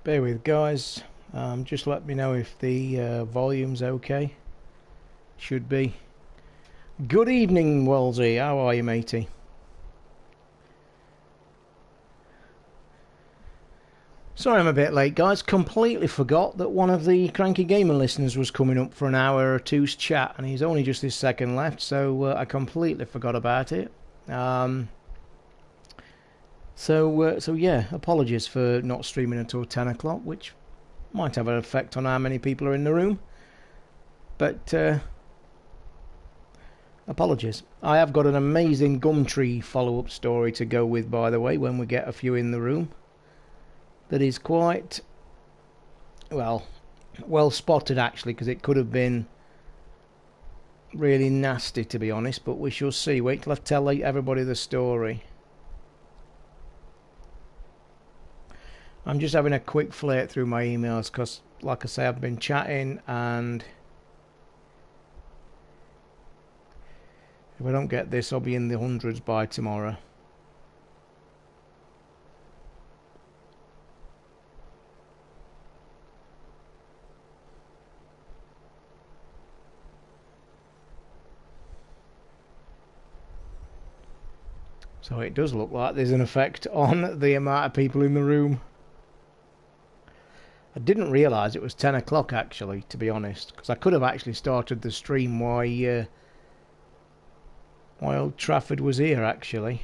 Bear with, guys. Just let me know if the volume's okay. Should be. Good evening, Wolsey. How are you, matey? Sorry I'm a bit late, guys. Completely forgot that one of the Cranky Gamer listeners was coming up for an hour or two's chat, and he's only just his second left, so I completely forgot about it. So yeah, apologies for not streaming until 10 o'clock, which might have an effect on how many people are in the room. But apologies. I have got an amazing Gumtree follow-up story to go with, by the way, when we get a few in the room. That is quite, well spotted, actually, because it could have been really nasty, to be honest, but we shall see. Wait till I tell everybody the story. I'm just having a quick flirt through my emails because, like I say, I've been chatting, and if I don't get this, I'll be in the hundreds by tomorrow. So it does look like there's an effect on the amount of people in the room. I didn't realise it was 10 o'clock, actually, to be honest, because I could have actually started the stream while Old Trafford was here, actually.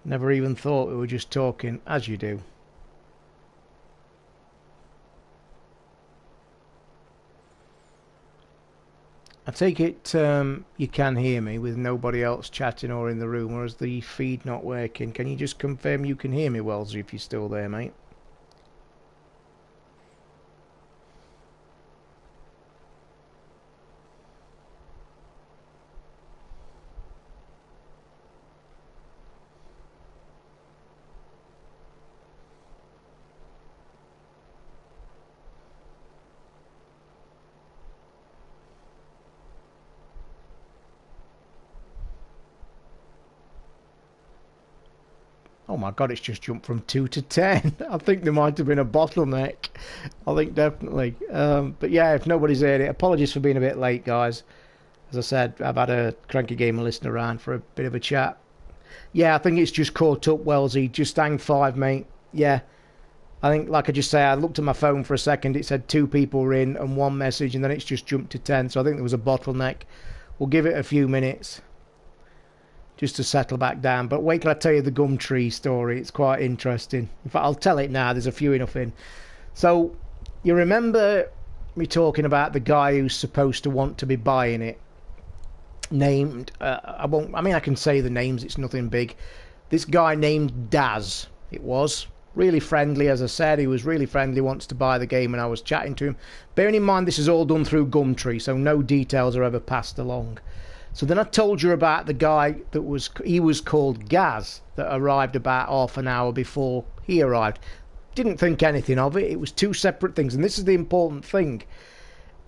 Never even thought we were just talking, as you do. I take it you can hear me with nobody else chatting or in the room, or is the feed not working? Can you just confirm you can hear me, Wellesley, if you're still there, mate? Oh my god, it's just jumped from 2 to 10. I think there might have been a bottleneck. I think definitely. But yeah, if nobody's heard it, apologies for being a bit late, guys. As I said, I've had a Cranky Gamer listener around for a bit of a chat. Yeah, I think it's just caught up, Wellesley. Just hang 5, mate. Yeah. I think, like I just say, I looked at my phone for a second. It said 2 people were in and 1 message, and then it's just jumped to 10. So I think there was a bottleneck. We'll give it a few minutes just to settle back down. But wait till I tell you the Gumtree story. It's quite interesting. In fact, I'll tell it now. There's a few enough in. So, you remember me talking about the guy who's supposed to want to be buying it? Named, I can say the names. It's nothing big. This guy named Daz, it was. Really friendly, as I said. He was really friendly, wants to buy the game, and I was chatting to him. Bearing in mind, this is all done through Gumtree, so no details are ever passed along. So then I told you about the guy that was called Gaz, that arrived about half an hour before he arrived. Didn't think anything of it. It was 2 separate things. And this is the important thing.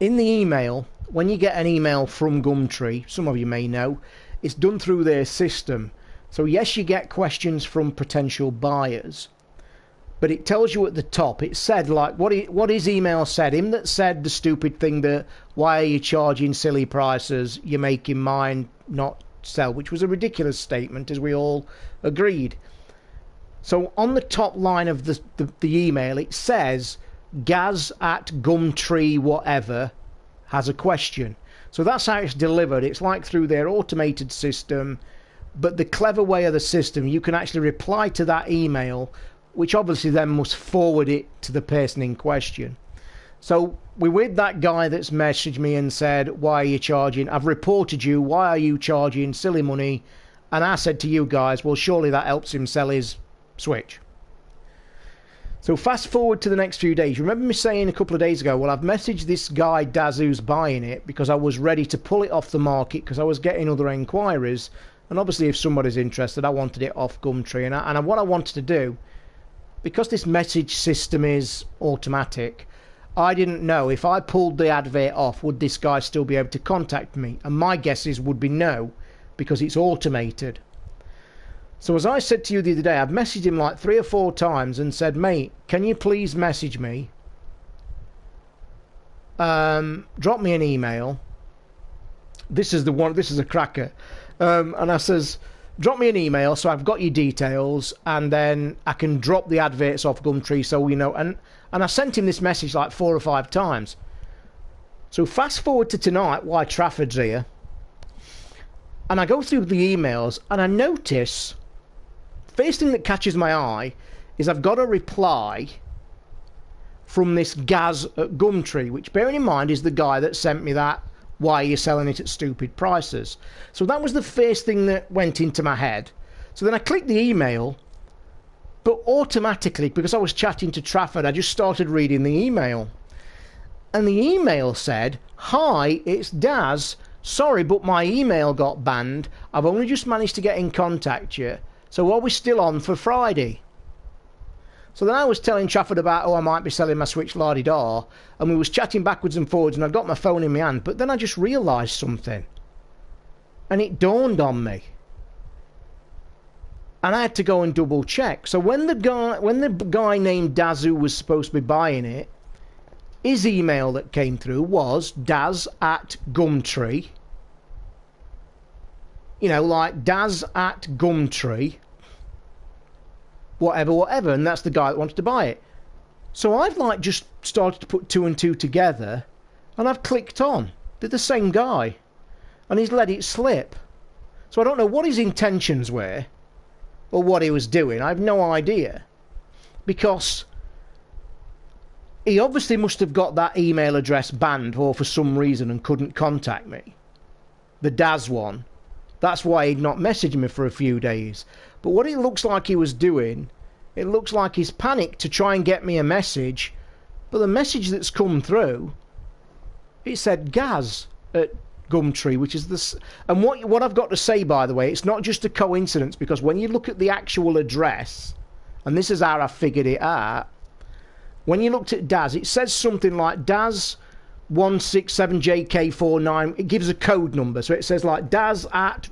In the email, when you get an email from Gumtree, some of you may know, it's done through their system. So yes, you get questions from potential buyers, but it tells you at the top, it said, like, what his email said, him that said the stupid thing that, why are you charging silly prices, you're making mine not sell, which was a ridiculous statement, as we all agreed. So on the top line of the email, it says, Gaz at Gumtree whatever has a question. So that's how it's delivered. It's like through their automated system, but the clever way of the system, you can actually reply to that email, which obviously then must forward it to the person in question. So we're with that guy that's messaged me and said, why are you charging? I've reported you. Why are you charging silly money? And I said to you guys, well, surely that helps him sell his Switch. So fast forward to the next few days. You remember me saying a couple of days ago, well, I've messaged this guy, Daz, who's buying it, because I was ready to pull it off the market because I was getting other inquiries. And obviously, if somebody's interested, I wanted it off Gumtree. And what I wanted to do, because this message system is automatic, I didn't know if I pulled the advert off, would this guy still be able to contact me? And my guesses would be no, because it's automated. So as I said to you the other day, I've messaged him like 3 or 4 times and said, mate, can you please message me? Drop me an email. This is the one, this is a cracker. And I says, drop me an email so I've got your details, and then I can drop the adverts off Gumtree so we know. And I sent him this message like 4 or 5 times. So fast forward to tonight, why Trafford's here. And I go through the emails and I notice, first thing that catches my eye is I've got a reply from this Gaz at Gumtree, which, bearing in mind, is the guy that sent me that, why are you selling it at stupid prices? So that was the first thing that went into my head. So then I clicked the email, but automatically, because I was chatting to Trafford, I just started reading the email. And the email said, hi, it's Daz. Sorry, but my email got banned. I've only just managed to get in contact you. So are we still on for Friday? So then I was telling Trafford about, I might be selling my Switch la-di-da, and we was chatting backwards and forwards, and I'd got my phone in my hand, but then I just realised something. And it dawned on me. And I had to go and double check. So when the guy named Dazu was supposed to be buying it, his email that came through was daz@Gumtree. You know, like daz@Gumtree. Whatever, and that's the guy that wanted to buy it. So I've like just started to put 2 and 2 together, and I've clicked on. They're the same guy. And he's let it slip. So I don't know what his intentions were, or what he was doing. I have no idea. Because he obviously must have got that email address banned or for some reason and couldn't contact me. The Daz one. That's why he'd not messaged me for a few days. But what it looks like he was doing, it looks like he's panicked to try and get me a message. But the message that's come through, it said Gaz at Gumtree, which is this. And what I've got to say, by the way, it's not just a coincidence, because when you look at the actual address, and this is how I figured it out, when you looked at Daz, it says something like Daz 167JK49. It gives a code number, so it says like Daz at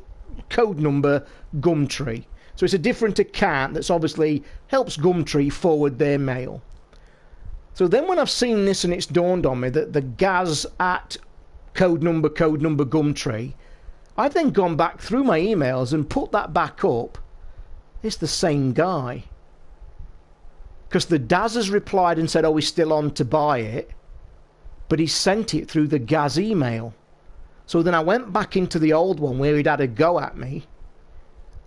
code number Gumtree. So it's a different account that's obviously helps Gumtree forward their mail. So then when I've seen this and it's dawned on me that the Gaz at code number Gumtree, I've then gone back through my emails and put that back up. It's the same guy. Because the Daz has replied and said, oh, he's still on to buy it. But he sent it through the Gaz email. So then I went back into the old one where he'd had a go at me,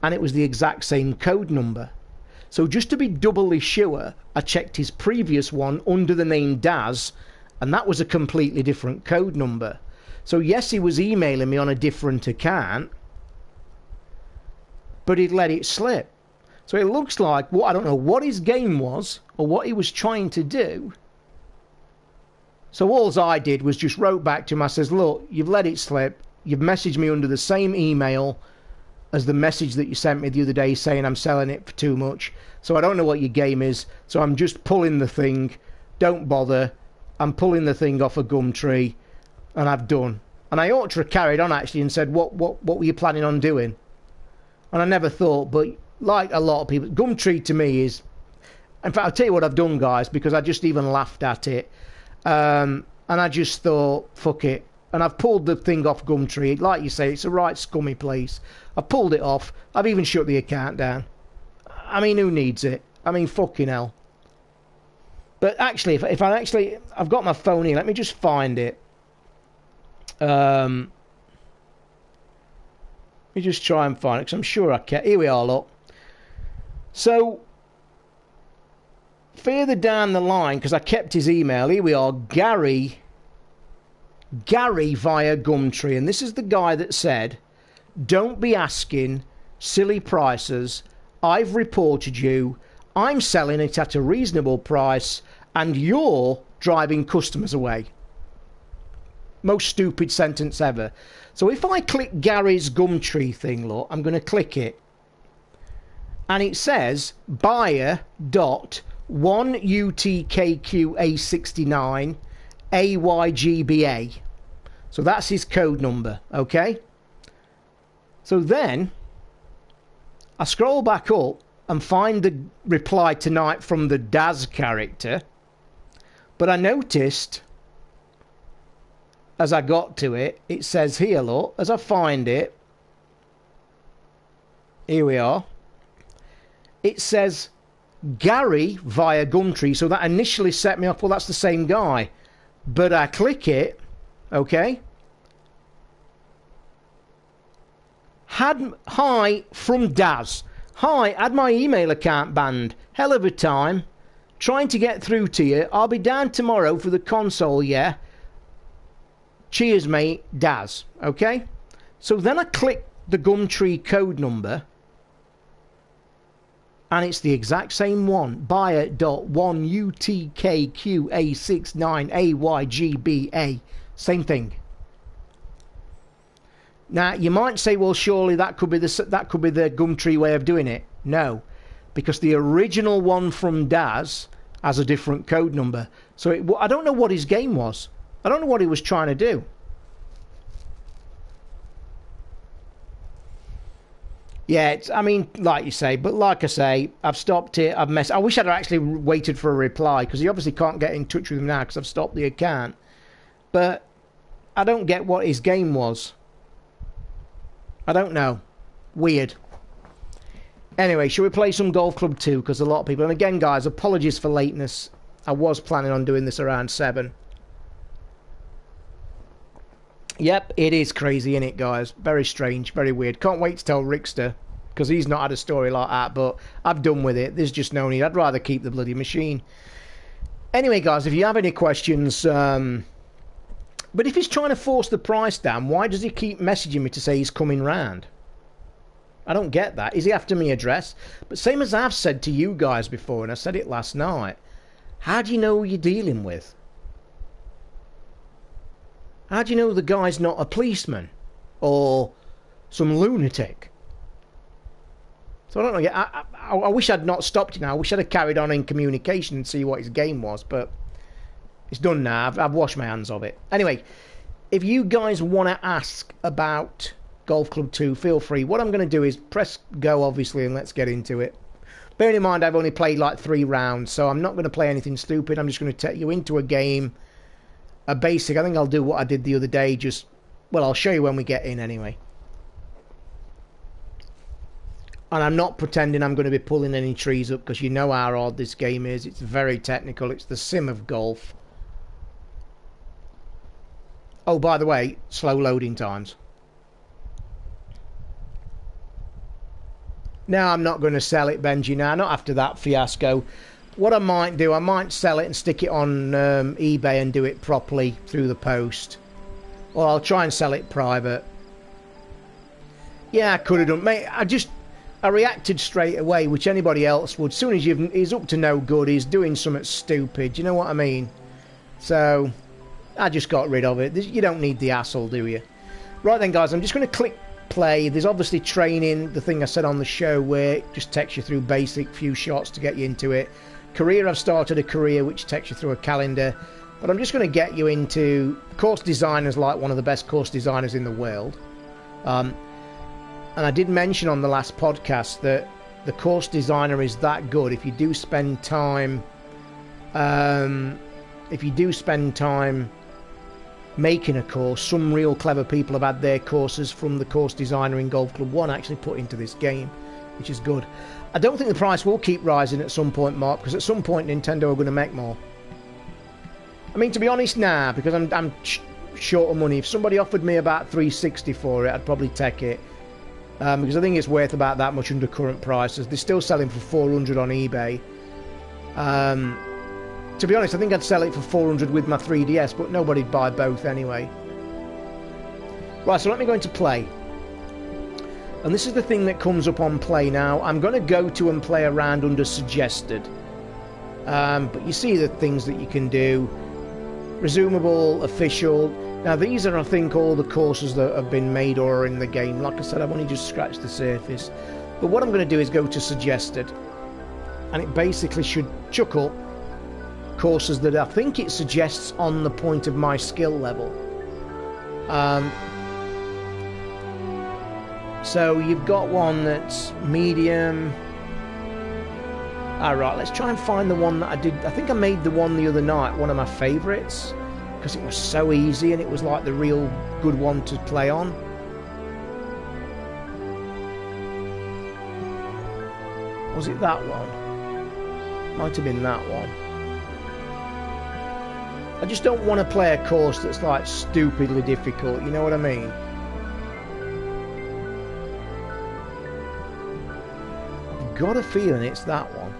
and it was the exact same code number. So just to be doubly sure, I checked his previous one under the name Daz, and that was a completely different code number. So yes, he was emailing me on a different account, but he'd let it slip. So it looks like, I don't know what his game was or what he was trying to do. So all I did was just wrote back to him. I says, look, you've let it slip. You've messaged me under the same email as the message that you sent me the other day saying I'm selling it for too much. So I don't know what your game is. So I'm just pulling the thing. Don't bother. I'm pulling the thing off a Gumtree, and I've done. And I ought to have carried on actually and said, what were you planning on doing? And I never thought, but like a lot of people, Gumtree to me is, in fact, I'll tell you what I've done, guys, because I just even laughed at it. And I just thought, fuck it. And I've pulled the thing off Gumtree. Like you say, it's a right scummy place. I pulled it off. I've even shut the account down. I mean, who needs it? I mean, fucking hell. But actually, if I actually, I've got my phone here. Let me just find it. Let me just try and find it, because I'm sure I can. Here we are, look. So, further down the line, because I kept his email, here we are, Gary via Gumtree, and this is the guy that said, don't be asking silly prices, I've reported you, I'm selling it at a reasonable price, and you're driving customers away. Most stupid sentence ever. So if I click Gary's Gumtree thing, look, I'm going to click it, and it says buyer.1UTKQA69 AYGBA. So that's his code number, okay? So then I scroll back up and find the reply tonight from the Daz character, but I noticed as I got to it, it says here, look, as I find it, here we are, it says Gary via Gumtree, so that initially set me off, well, that's the same guy. But I click it, okay? Hi from Daz. Hi, had my email account banned. Hell of a time. Trying to get through to you. I'll be down tomorrow for the console, yeah? Cheers, mate. Daz. Okay? So then I click the Gumtree code number. And it's the exact same one. Buyer.1UTKQA69AYGBA. Same thing. Now, you might say, well, surely that could be the Gumtree way of doing it. No, because the original one from Daz has a different code number. So I don't know what his game was. I don't know what he was trying to do. Yeah, I mean, like you say, but like I say, I've stopped it. I wish I'd actually waited for a reply, because he obviously can't get in touch with him now because I've stopped the account. But I don't get what his game was. I don't know. Weird. Anyway, shall we play some Golf Club 2? Because a lot of people... And again, guys, apologies for lateness. I was planning on doing this around 7. Yep, it is crazy, isn't it, guys? Very strange, very weird. Can't wait to tell Rickster, because he's not had a story like that, but I've done with it. There's just no need. I'd rather keep the bloody machine. Anyway, guys, if you have any questions... But if he's trying to force the price down, why does he keep messaging me to say he's coming round? I don't get that. Is he after my address? But same as I've said to you guys before, and I said it last night, how do you know who you're dealing with? How do you know the guy's not a policeman? Or some lunatic? So I don't know. I wish I'd not stopped it now. I wish I'd have carried on in communication and see what his game was, but... It's done now. I've washed my hands of it. Anyway, if you guys want to ask about Golf Club 2, feel free. What I'm going to do is press go, obviously, and let's get into it. Bearing in mind, I've only played like 3 rounds, so I'm not going to play anything stupid. I'm just going to take you into a game, a basic. I think I'll do what I did the other day. Well, I'll show you when we get in anyway. And I'm not pretending I'm going to be pulling any trees up, because you know how hard this game is. It's very technical. It's the sim of golf. Oh, by the way, slow loading times. Now, I'm not going to sell it, Benji, now, not after that fiasco. What I might do, I might sell it and stick it on eBay and do it properly through the post. Or I'll try and sell it private. Yeah, I could have done. Mate, I reacted straight away, which anybody else would. As soon as he's up to no good, he's doing something stupid, you know what I mean? So... I just got rid of it. You don't need the hassle, do you? Right then, guys, I'm just going to click play. There's obviously training, the thing I said on the show, where it just takes you through basic few shots to get you into it. Career, I've started a career, which takes you through a calendar. But I'm just going to get you into course designers, like one of the best course designers in the world. And I did mention on the last podcast that the course designer is that good. If you do spend time... making a course, some real clever people have had their courses from the course designer in Golf Club 1 actually put into this game, which is good. I don't think the price will keep rising at some point, Mark, because at some point Nintendo are going to make more. I mean, to be honest now, because I'm short of money, if somebody offered me about $360 for it, I'd probably take it, because I think it's worth about that much under current prices. They're still selling for $400 on eBay. To be honest, I think I'd sell it for $400 with my 3DS, but nobody'd buy both anyway. Right, so let me go into play. And this is the thing that comes up on play now. I'm going to go to and play around under suggested. But you see the things that you can do. Resumable, official. Now these are, I think, all the courses that have been made or are in the game. Like I said, I've only just scratched the surface. But what I'm going to do is go to suggested. And it basically should chuck up courses that I think it suggests on the point of my skill level. So you've got one that's medium. Alright, let's try and find the one that I did. I think I made the one the other night, one of my favourites, because it was so easy and it was like the real good one to play on. Was it that one? Might have been that one. I just don't want to play a course that's like stupidly difficult, you know what I mean? I've got a feeling it's that one.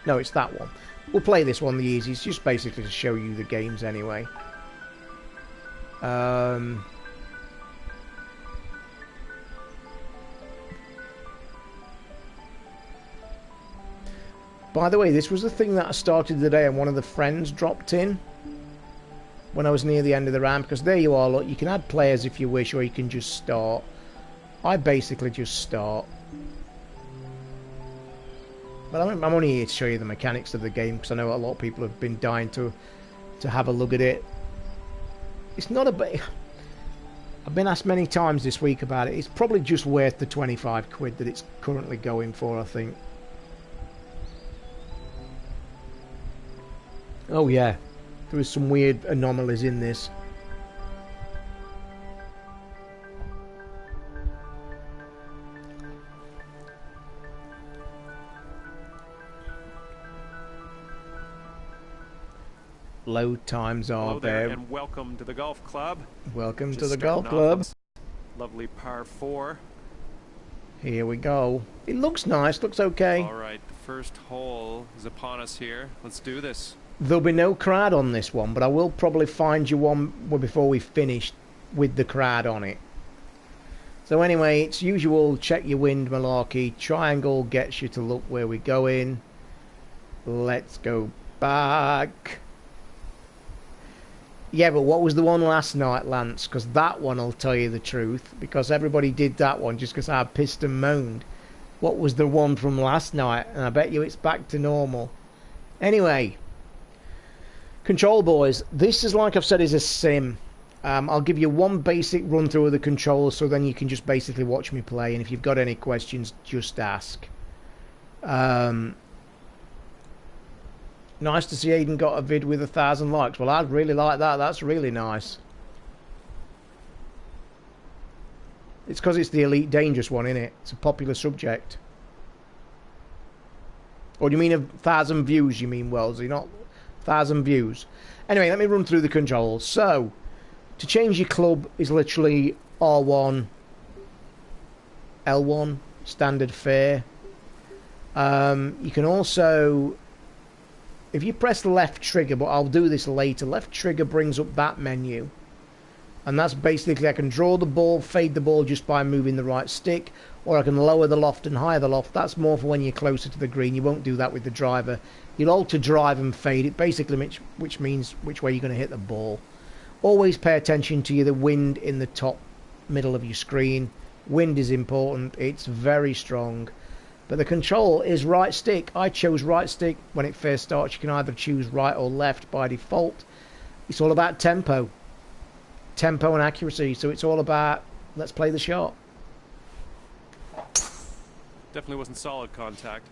No, it's that one. We'll play this one the easiest, just basically to show you the games anyway. By the way, this was the thing that I started the day and one of the friends dropped in when I was near the end of the round, because there you are, look, you can add players if you wish, or you can just start. I basically just start. But I'm only here to show you the mechanics of the game, because I know a lot of people have been dying to have a look at it. It's not a bit... I've been asked many times this week about it. It's probably just worth the 25 quid that it's currently going for, I think. Oh yeah, there was some weird anomalies in this. Load times are Hello there, and welcome to the golf club. Welcome Just to the golf club. Lovely par 4. Here we go. It looks nice, looks okay. Alright, the first hole is upon us here. Let's do this. There'll be no crowd on this one, but I will probably find you one before we finish with the crowd on it. So anyway, it's usual check your wind malarkey. Triangle gets you to look where we're going. Let's go back. Yeah, but what was the one last night, Lance? Because that one, I'll tell you the truth, because everybody did that one just because I pissed and moaned. What was the one from last night? And I bet you it's back to normal. Anyway, control boys, this is, like I've said, is a sim. I'll give you one basic run through of the controls, so then you can just basically watch me play, and if you've got any questions, just ask. Nice to see Aiden got a vid with 1,000 likes. Well, I'd really like that. That's really nice. It's because it's the Elite Dangerous one, isn't it? It's a popular subject. Or do you mean 1,000 views, you mean, Wellesley? Not 1,000 views. Anyway, let me run through the controls. So, to change your club is literally R1, L1, standard fair. You can also... If you press the left trigger, but I'll do this later, left trigger brings up that menu. And that's basically, I can draw the ball, fade the ball just by moving the right stick, or I can lower the loft and higher the loft. That's more for when you're closer to the green. You won't do that with the driver. You'll alter drive and fade it, basically, which means which way you're going to hit the ball. Always pay attention to the wind in the top middle of your screen. Wind is important. It's very strong. But the control is right stick. I chose right stick when it first starts. You can either choose right or left by default. It's all about tempo. Tempo and accuracy. So it's all about, let's play the shot. Definitely wasn't solid contact.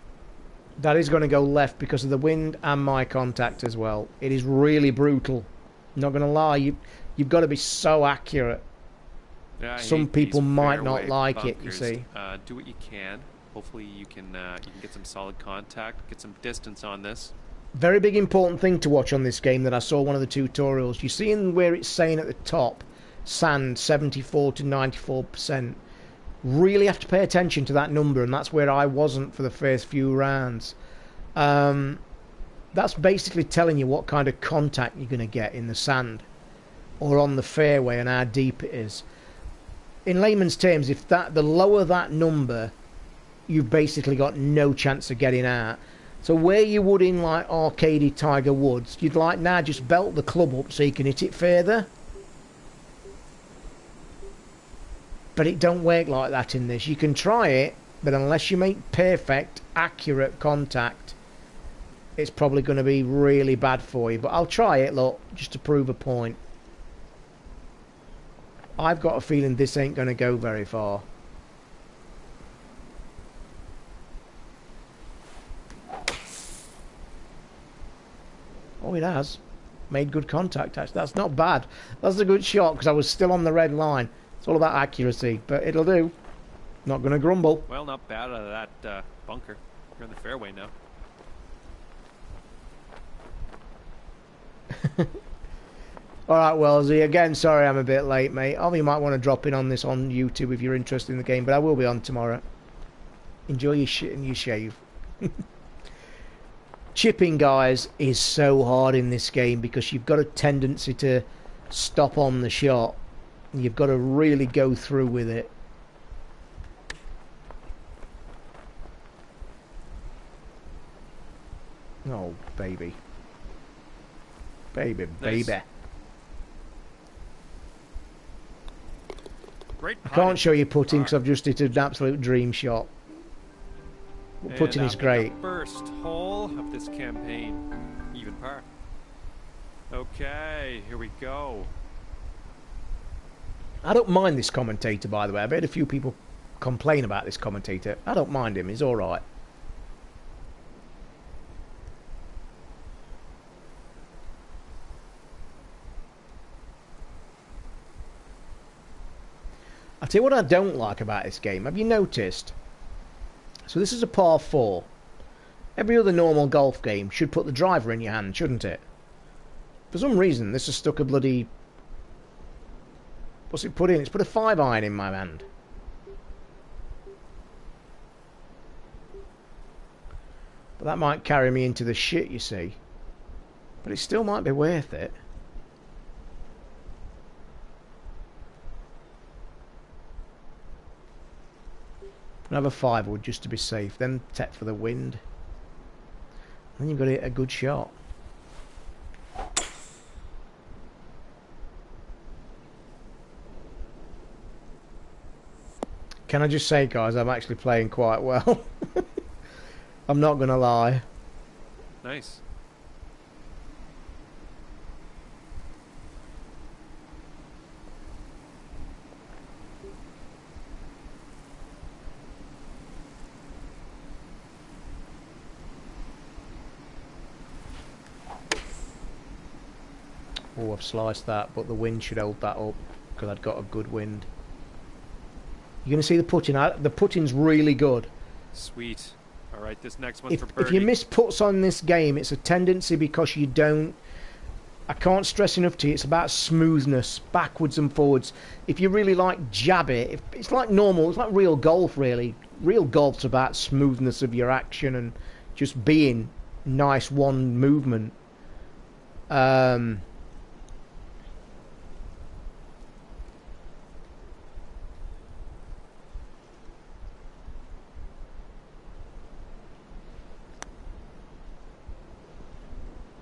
That is going to go left because of the wind and my contact as well. It is really brutal. Not going to lie. You've got to be so accurate. Yeah, some people might not like bunkers. it, you see. Do what you can. Hopefully you can get some solid contact, get some distance on this. Very big important thing to watch on this game that I saw one of the tutorials. You see in where it's saying at the top, sand 74 to 94%. Really have to pay attention to that number, and that's where I wasn't for the first few rounds. That's basically telling you what kind of contact you're going to get in the sand or on the fairway and how deep it is. In layman's terms, if the lower that number, you've basically got no chance of getting out. So where you would in like arcadey Tiger Woods, you'd like now just belt the club up so you can hit it further. But it don't work like that in this. You can try it, but unless you make perfect, accurate contact, it's probably going to be really bad for you. But I'll try it, look, just to prove a point. I've got a feeling this ain't going to go very far. Oh, it has. Made good contact, actually. That's not bad. That's a good shot, because I was still on the red line. It's all about accuracy, but it'll do. Not going to grumble. Well, not bad out of that bunker. You're in the fairway now. Alright, Wellesley, again, sorry I'm a bit late, mate. Oh, you might want to drop in on this on YouTube if you're interested in the game, but I will be on tomorrow. Enjoy your shit and your shave. Chipping, guys, is so hard in this game because you've got a tendency to stop on the shot. You've got to really go through with it. Oh, baby. Baby, Nice. baby. Great I putting. can't show you putting because I've just hit an absolute dream shot. But putting And is out with great. the first hole of this campaign. Even par. Okay, here we go. I don't mind this commentator, by the way. I've heard a few people complain about this commentator. I don't mind him. He's all right. I'll tell you what I don't like about this game. Have you noticed? So this is a par 4. Every other normal golf game should put the driver in your hand, shouldn't it? For some reason, this has stuck a bloody... What's it put in? It's put a 5-iron in my hand. But that might carry me into the shit, you see. But it still might be worth it. Another 5 wood just to be safe. Then tech for the wind. Then you've got to hit a good shot. Can I just say, guys, I'm actually playing quite well. I'm not going to lie. Nice. Oh, I've sliced that, but the wind should hold that up because I'd got a good wind. You're going to see the putting. The putting's really good. Sweet. All right, this next one for If birdie. you miss puts on this game, it's a tendency because you don't... I can't stress enough to you, it's about smoothness, backwards and forwards. If you really like jab it, it's like normal, it's like real golf really. Real golf's about smoothness of your action and just being nice one movement.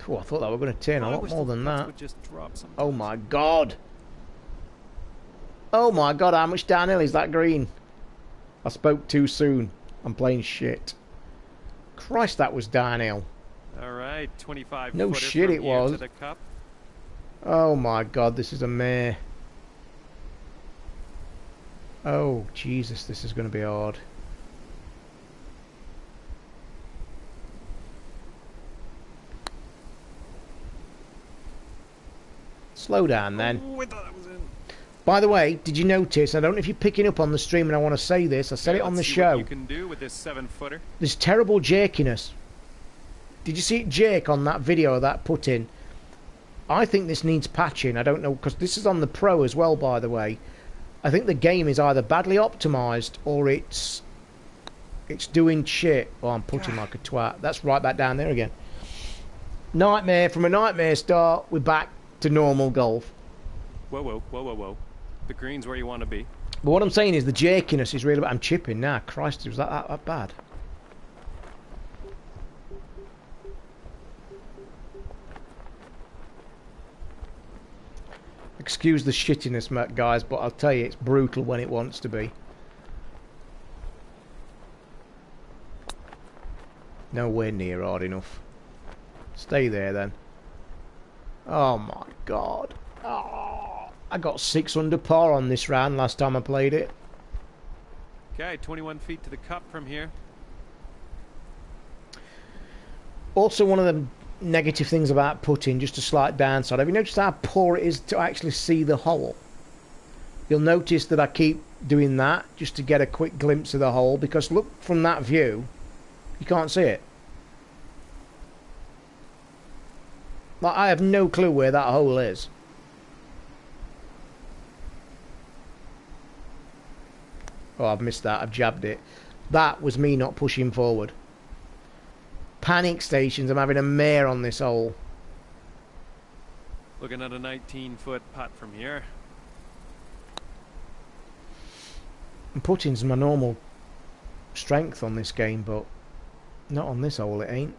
Oh, I thought that were going to turn a I lot wish more the than putts that. would just drop sometimes. Oh my god. Oh my god, how much downhill is that green? I spoke too soon. I'm playing shit. Christ, that was downhill. All right, 25 No footer shit from it you was. to the cup. Oh my god, this is a mare. Oh, Jesus, this is going to be hard. Slow down then. Oh, I thought that was in. By the way, did you notice, I don't know if you're picking up on the stream and I want to say this, I said it on the Let's see what show. you can do with this 7-footer. There's terrible jerkiness. Did you see it jerk on that video of that put in? I think this needs patching. I don't know, because this is on the Pro as well, by the way. I think the game is either badly optimised or it's doing shit. Oh, I'm putting like a twat. That's right back down there again. Nightmare. From a nightmare start, we're back to normal golf. Whoa, whoa, whoa, whoa, whoa. The green's where you want to be. But what I'm saying is the jerkiness is really bad. I'm chipping now. Christ, was that bad? Excuse the shittiness, guys, but I'll tell you, it's brutal when it wants to be. Nowhere near hard enough. Stay there, then. Oh, my God. Oh. I got 6 under par on this round last time I played it. Okay, 21 feet to the cup from here. Also, one of the negative things about putting, just a slight downside, have you noticed how poor it is to actually see the hole? You'll notice that I keep doing that just to get a quick glimpse of the hole, because look, from that view, you can't see it. Like, I have no clue where that hole is. Oh, I've missed that. I've jabbed it. That was me not pushing forward. Panic stations. I'm having a mare on this hole. Looking at a 19-foot putt from here. And putting's my normal strength on this game, but not on this hole, it ain't.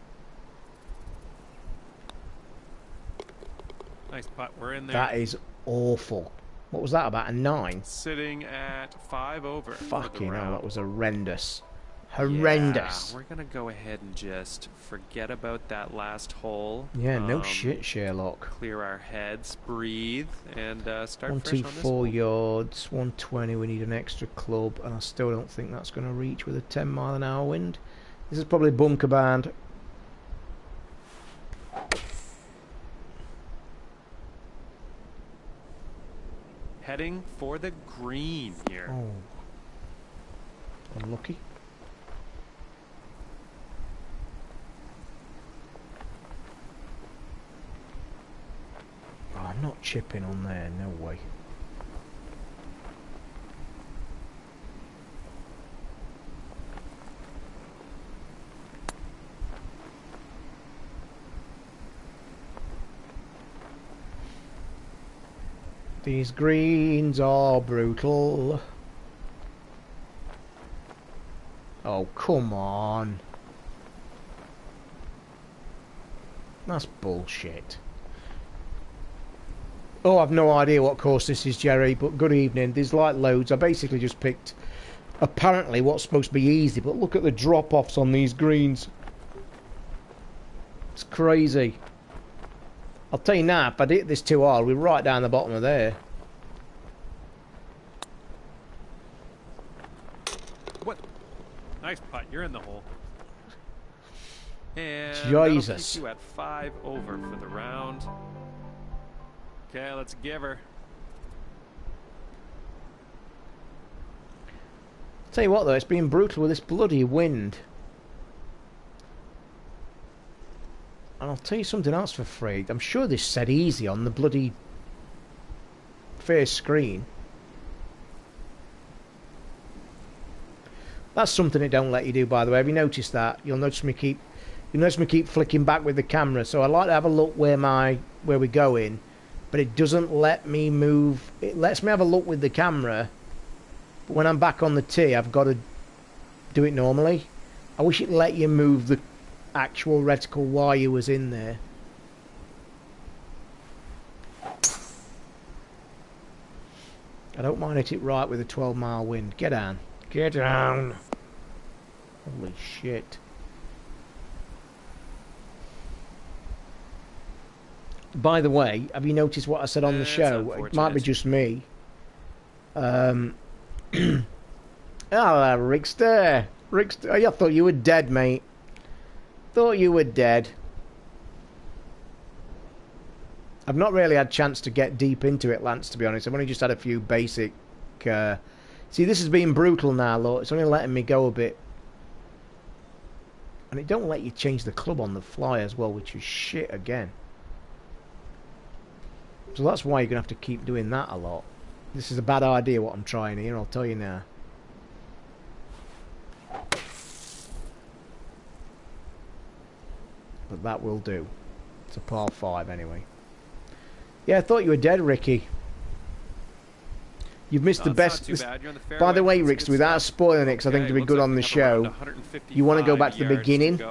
Nice putt. We're in there. That is awful. What was that, about a 9? Sitting at 5 over. Fucking hell, that was horrendous. Horrendous. Yeah, we're going to go ahead and just forget about that last hole. Yeah, no shit, Sherlock. Clear our heads, breathe, and start 124 yards, 120. We need an extra club, and I still don't think that's going to reach with a 10-mile-an-hour wind. This is probably bunker bound. Heading for the green here. Oh, unlucky. Oh, I'm not chipping on there, no way. These greens are brutal. Oh, come on. That's bullshit. Oh, I've no idea what course this is, Jerry, but good evening. There's like loads. I basically just picked apparently what's supposed to be easy, but look at the drop-offs on these greens. It's crazy. I'll tell you now, if I'd hit this too hard, we're right down the bottom of there. What? Nice putt. You're in the hole. And Jesus. that'll keep you at 5 over for the round. Okay, let's give her. Tell you what though, it's been brutal with this bloody wind. And I'll tell you something else for free. I'm sure this said easy on the bloody first screen. That's something it don't let you do, by the way. Have you noticed that? You'll notice me keep flicking back with the camera. So I like to have a look where we're going, but it doesn't let me move. It lets me have a look with the camera, but when I'm back on the tee, I've got to do it normally. I wish it let you move the actual reticle while you was in there. I don't mind it right with a 12-mile wind. Get down. Get down. Holy shit. By the way, have you noticed what I said on the show? It might be just me. Rickster. Rickster, I thought you were dead, mate. Thought you were dead. I've not really had a chance to get deep into it, Lance, to be honest. I've only just had a few basic... See, this has been brutal now, look. It's only letting me go a bit. And it don't let you change the club on the fly as well, which is shit again. So that's why you're going to have to keep doing that a lot. This is a bad idea what I'm trying here, I'll tell you now. But that will do. It's a par 5 anyway. Yeah, I thought you were dead, Ricky. You've missed the best... By the way, Rickster, without spoiling it, because I think it'll be good on the show, you want to go back to the beginning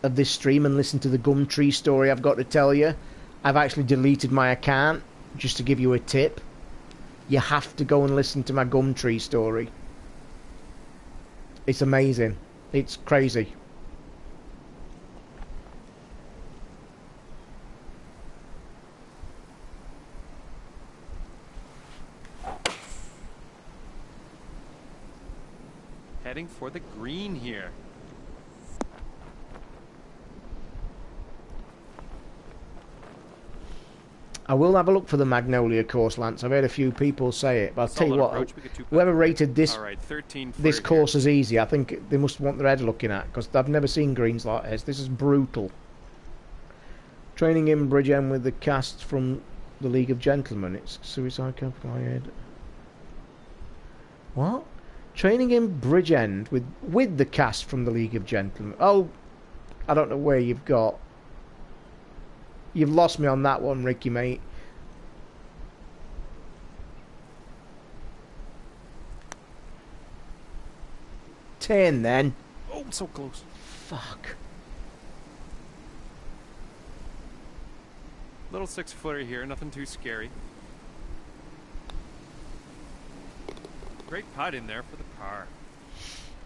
of this stream and listen to the Gumtree story I've got to tell you. I've actually deleted my account, just to give you a tip. You have to go and listen to my Gumtree story. It's amazing. It's crazy. heading for the green here. I will have a look for the Magnolia course, Lance. I've heard a few people say it, but I'll tell you what, whoever rated this this course as easy, I think they must want their head looking at, because I've never seen greens like this. This is brutal. Training in Bridgend with the cast from the League of Gentlemen. It's Suicide Capital, I heard. What? Training in Bridgend with the cast from the League of Gentlemen. Oh, I don't know where you've got. You've lost me on that one, Ricky, mate. Ten, then. Oh, so close. Fuck. Little 6-footer here, nothing too scary. Great putt in there for the par.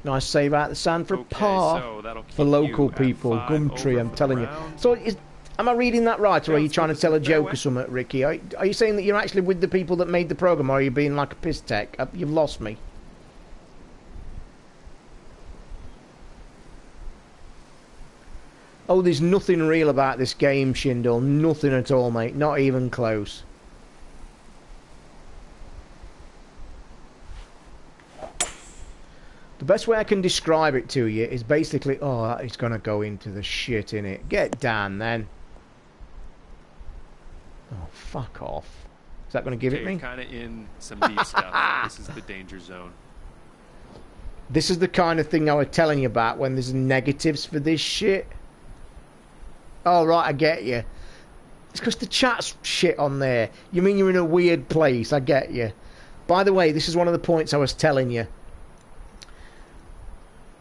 Nice save out the sand for par. So that'll keep for local people. Gumtree, I'm telling you. So am I reading that right, or are you trying to tell a joke or something, Ricky? Are you saying that you're actually with the people that made the programme, or are you being like a piss tech? You've lost me. Oh, there's nothing real about this game, Shindle. Nothing at all, mate. Not even close. The best way I can describe it to you is basically, oh, it's going to go into the shit, innit? Get down, then. Oh, fuck off. Is that going to give it me? You're kind of in some deep stuff. This is the danger zone. This is the kind of thing I was telling you about when there's negatives for this shit. Oh, right, I get you. It's because the chat's shit on there. You mean you're in a weird place, I get you. By the way, this is one of the points I was telling you.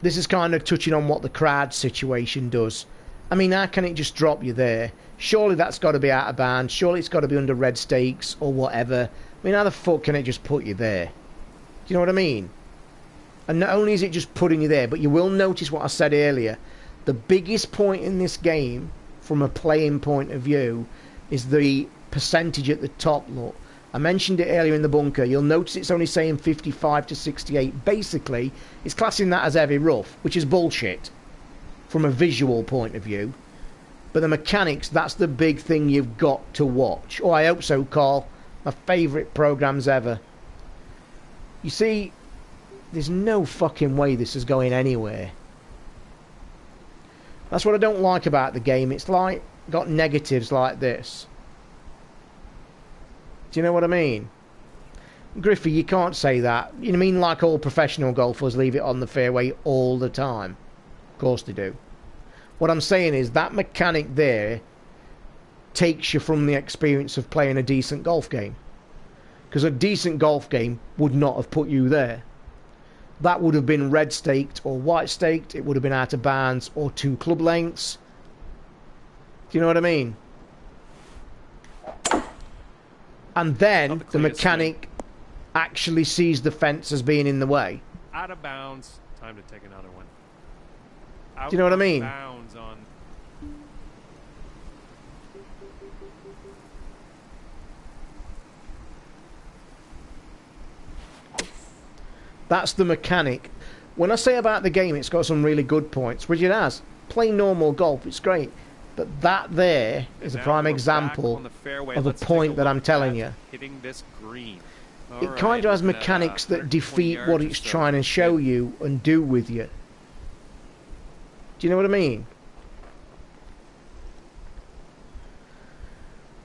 This is kind of touching on what the crowd situation does. I mean, how can it just drop you there? Surely that's got to be out of bounds. Surely it's got to be under red stakes or whatever. I mean, how the fuck can it just put you there? Do you know what I mean? And not only is it just putting you there, but you will notice what I said earlier. The biggest point in this game, from a playing point of view, is the percentage at the top, look. I mentioned it earlier in the bunker. You'll notice it's only saying 55 to 68. Basically, it's classing that as heavy rough, which is bullshit from a visual point of view. But the mechanics, that's the big thing you've got to watch. Oh, I hope so, Carl. My favourite programmes ever. You see, there's no fucking way this is going anywhere. That's what I don't like about the game. It's like got negatives like this. Do you know what I mean? Griffey, you can't say that. You mean like all professional golfers leave it on the fairway all the time? Of course they do. What I'm saying is that mechanic there takes you from the experience of playing a decent golf game. Because a decent golf game would not have put you there. That would have been red staked or white staked. It would have been out of bounds or 2 club lengths. Do you know what I mean? And then the mechanic actually sees the fence as being in the way. Out of bounds. Time to take another one. Do you know what I mean? Bounds on. That's the mechanic. When I say about the game, it's got some really good points, which it has. Play normal golf, it's great. But that there is a prime example of a point that I'm telling you. Hitting this green. It kind of has mechanics that defeat what it's trying to show you and do with you. Do you know what I mean?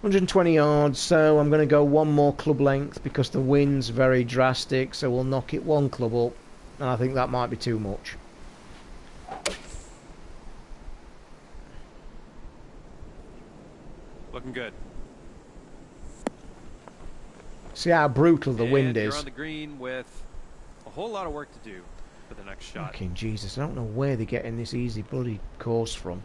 120 yards, so I'm going to go 1 more club length because the wind's very drastic, so we'll knock it 1 club up, and I think that might be too much. Looking good. See how brutal the wind is. You're on the green with a whole lot of work to do for the next shot. Fucking Jesus, I don't know where they're getting this easy bloody course from.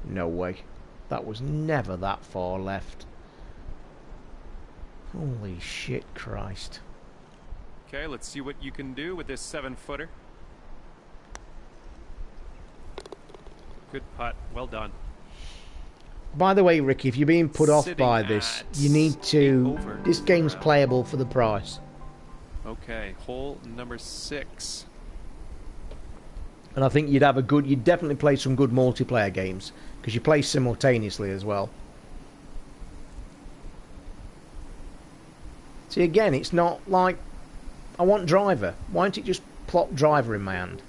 No way. That was never that far left. Holy shit, Christ. Okay, let's see what you can do with this 7-footer. Good putt. Well done. By the way, Ricky, if you're being put off Sitting by this, at you need 8 to... over This game's round. playable for the price. Okay, hole number 6. And I think you'd have a good... You'd definitely play some good multiplayer games. Because you play simultaneously as well. See, again, it's not like... I want driver. Why don't it just plop driver in my hand?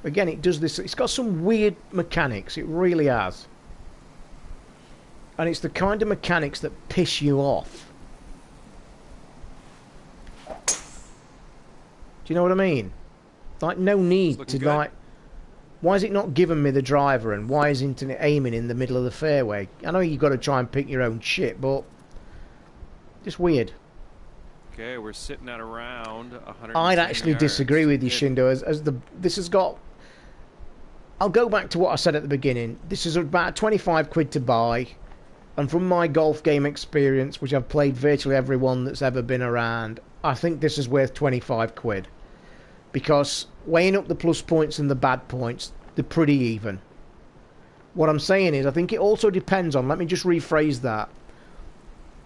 Again, it does this... It's got some weird mechanics. It really has. And it's the kind of mechanics that piss you off. Do you know what I mean? Like, no need to, good. like... Why is it not giving me the driver, and why isn't it aiming in the middle of the fairway? I know you've got to try and pick your own shit, but... Just weird. Okay, we're sitting at around 100. I'd actually disagree with you, Shindo, as this has got... I'll go back to what I said at the beginning. This is about 25 quid to buy, and from my golf game experience, which I've played virtually every one that's ever been around, I think this is worth 25 quid. Because weighing up the plus points and the bad points, they're pretty even. What I'm saying is, I think it also depends on, let me just rephrase that,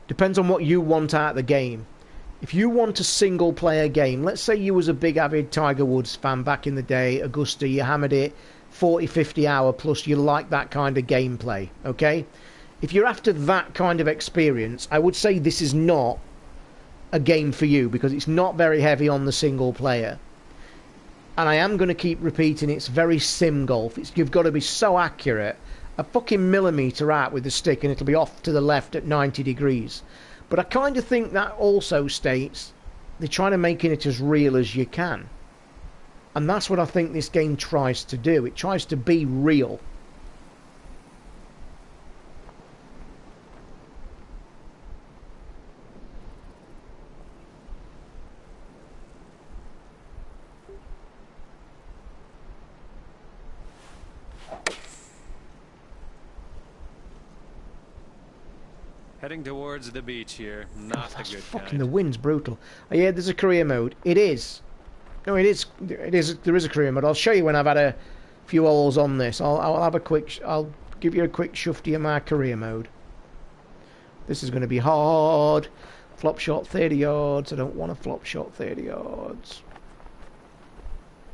depends on what you want out of the game. If you want a single player game, let's say you was a big avid Tiger Woods fan back in the day, Augusta, you hammered it 40, 50 hour plus, you like that kind of gameplay, okay? If you're after that kind of experience, I would say this is not a game for you, because it's not very heavy on the single player. And I am going to keep repeating, it's very sim golf. You've got to be so accurate, a fucking millimetre out with the stick and it'll be off to the left at 90 degrees. But I kind of think that also states they're trying to make it as real as you can. And that's what I think this game tries to do. It tries to be real. Heading towards the beach here. Not the good Fucking kind. the wind's brutal. Oh, yeah, there's a career mode. It is. No, it is. It is. There is a career mode. I'll show you when I've had a few holes on this. I'll have a quick. I'll give you a quick shufty of my career mode. This is going to be hard. Flop shot 30 yards. I don't want a flop shot 30 yards.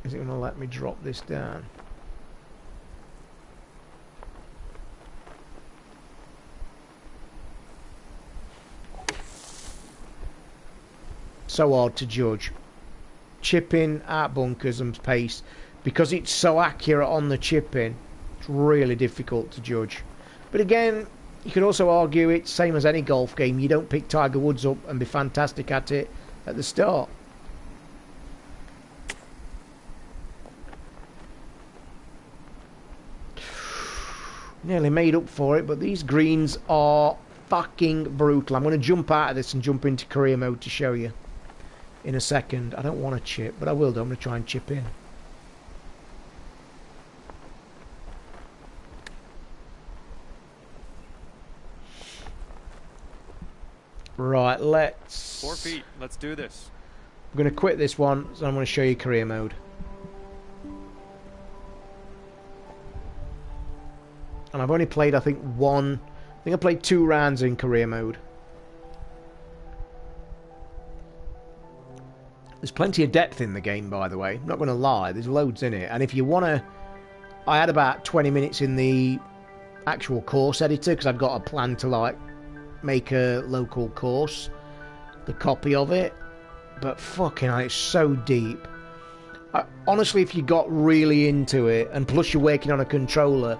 Is it going to let me drop this down? So hard to judge. Chipping at bunkers and pace, because it's so accurate on the chipping, it's really difficult to judge. But again, you could also argue it's same as any golf game. You don't pick Tiger Woods up and be fantastic at it at the start. Nearly made up for it, but these greens are fucking brutal. I'm going to jump out of this and jump into career mode to show you in a second. I don't want to chip, but I will do. I'm going to try and chip in. Right, let's... 4 feet. Let's do this. I'm going to quit this one, so I'm going to show you career mode. And I've only played, I think, I played 2 rounds in career mode. There's plenty of depth in the game, by the way. I'm not going to lie, there's loads in it. And if you want to... I had about 20 minutes in the actual course editor, because I've got a plan to, like, make a local course. The copy of it. But fucking hell, it's so deep. Honestly, if you got really into it, and plus you're working on a controller,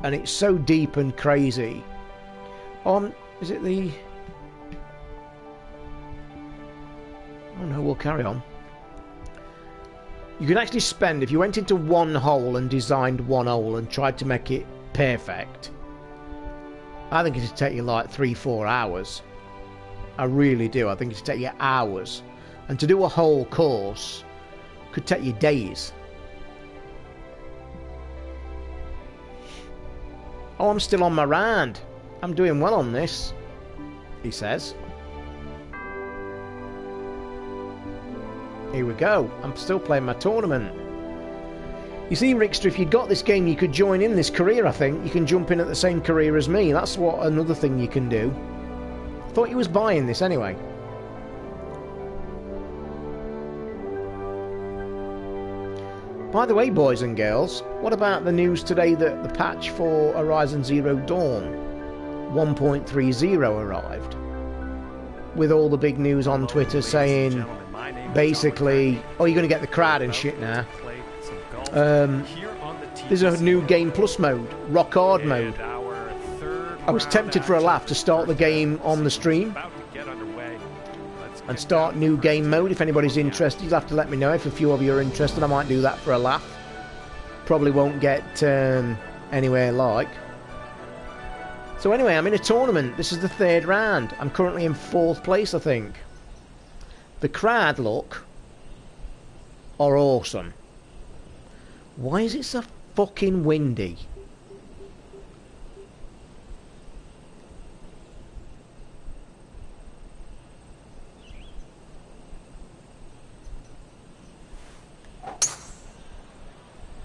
and it's so deep and crazy. Is it the... Oh no, we'll carry on. You can actually spend, if you went into one hole and designed one hole and tried to make it perfect, I think it'd take you like 3-4 hours. I really do. I think it'd take you hours. And to do a whole course could take you days. Oh, I'm still on my round. I'm doing well on this, he says. Here we go. I'm still playing my tournament. You see, Rickster, if you'd got this game, you could join in this career, I think. You can jump in at the same career as me. That's what another thing you can do. Thought you was buying this anyway. By the way, boys and girls, what about the news today that the patch for Horizon Zero Dawn 1.30 arrived? With all the big news on Twitter saying, basically, oh, you're going to get the crowd and shit now. There's a new Game Plus mode, Rock Hard mode. I was tempted for a laugh to start the game on the stream and start new game mode. If anybody's interested, you'll have to let me know. If a few of you are interested, I might do that for a laugh. Probably won't get anywhere like. So anyway, I'm in a tournament. This is the 3rd round. I'm currently in 4th place, I think. The crowd, look, are awesome. Why is it so fucking windy?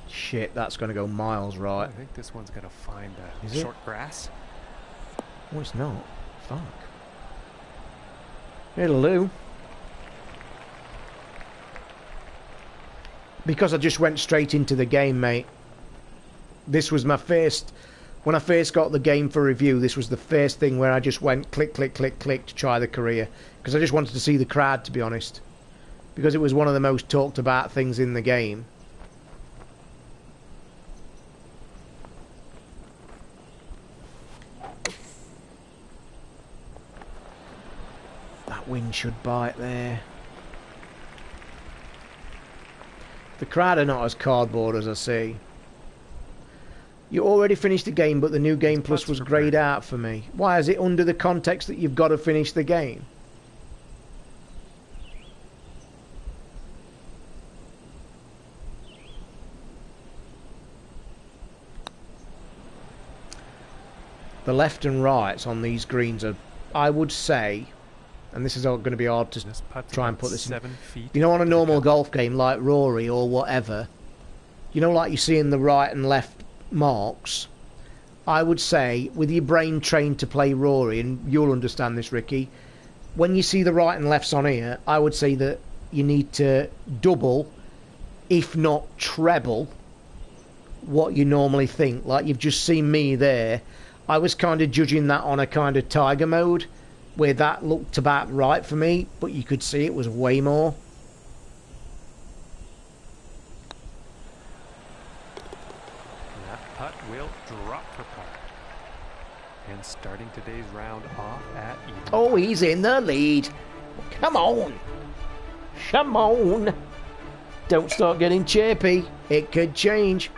Shit, that's going to go miles right. I think this one's going to find Is short it? grass. Oh, it's not. Fuck. It'll do. Because I just went straight into the game, mate. This was my first... When I first got the game for review, this was the first thing where I just went click, click, click, click to try the career. Because I just wanted to see the crowd, to be honest. Because it was one of the most talked about things in the game. That wind should bite there. The crowd are not as cardboard as I see. You already finished the game, but the new Game Plus was greyed out for me. Why is it under the context that you've got to finish the game? The left and rights on these greens are, I would say, and this is going to be hard to try and put this in. You know, on a normal golf game like Rory or whatever, you know, like you see in the right and left marks, I would say, with your brain trained to play Rory, and you'll understand this, Ricky, when you see the right and lefts on here, I would say that you need to double, if not treble, what you normally think. Like you've just seen me there. I was kind of judging that on a kind of Tiger mode, where that looked about right for me, but you could see it was way more. That putt will drop for par. And starting today's round off at even. Oh, he's in the lead. Come on. Come on. Don't start getting chirpy. It could change.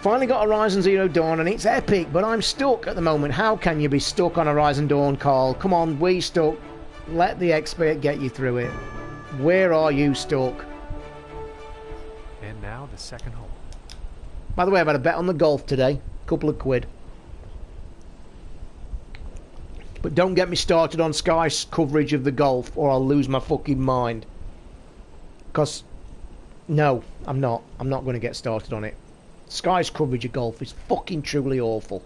Finally got Horizon Zero Dawn, and it's epic, but I'm stuck at the moment. How can you be stuck on Horizon Dawn, Carl? Come on, we stuck. Let the expert get you through it. Where are you stuck? And now the second hole. By the way, I've had a bet on the golf today. Couple of quid. But don't get me started on Sky's coverage of the golf, or I'll lose my fucking mind. Because, no, I'm not. I'm not going to get started on it. Sky's coverage of golf is fucking truly awful.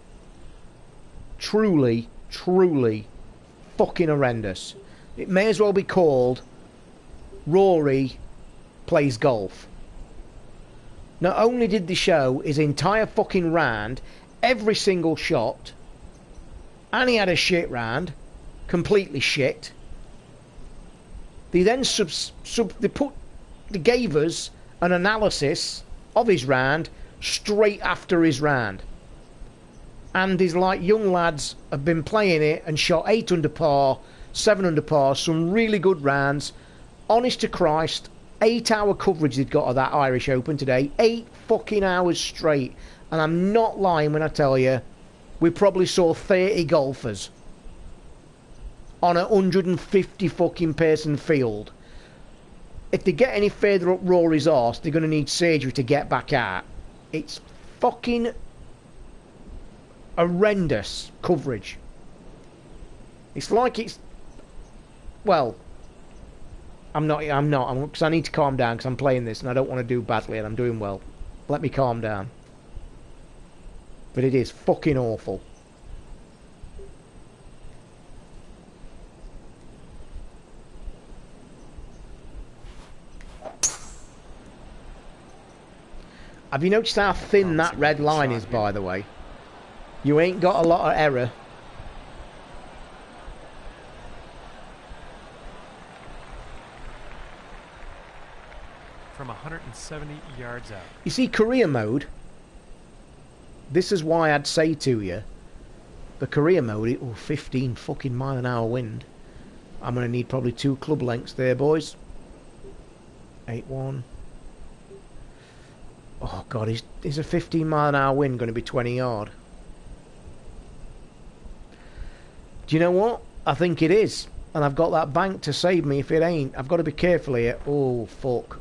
Truly, truly fucking horrendous. It may as well be called Rory Plays Golf. Not only did they show his entire fucking round, every single shot, and he had a shit round, completely shit. They then they gave us an analysis of his round straight after his round, and these like young lads have been playing it and shot 8 under par, 7 under par, some really good rounds. Honest to Christ, 8-hour coverage they'd got of that Irish Open today, 8 fucking hours straight, and I'm not lying when I tell you we probably saw 30 golfers on a 150 fucking person field. If they get any further up Rory's arse, they're going to need surgery to get back out. It's fucking horrendous coverage. It's like it's... Well, I'm not. I'm not. Because I need to calm down because I'm playing this and I don't want to do badly and I'm doing well. Let me calm down. But it is fucking awful. Have you noticed how thin that red line is, by the way? You ain't got a lot of error. From 170 yards out. You see, career mode, this is why I'd say to you, the career mode, 15 fucking mile an hour wind. I'm going to need probably 2 club lengths there, boys. 8-1. Oh, God, is a 15 mile an hour wind going to be 20 yard? Do you know what? I think it is. And I've got that bank to save me if it ain't. I've got to be careful here. Oh, fuck.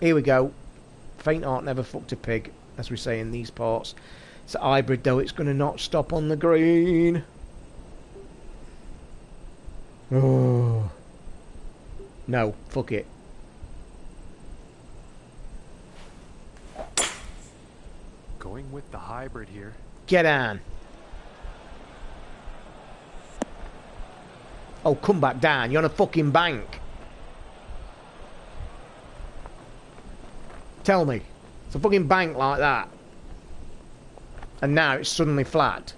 Here we go. Faint heart never fucked a pig, as we say in these parts. It's a hybrid, though. It's going to not stop on the green. Oh. No, fuck it. Going with the hybrid here. Get on. Oh, come back down. You're on a fucking bank. Tell me. It's a fucking bank like that. And now it's suddenly flat.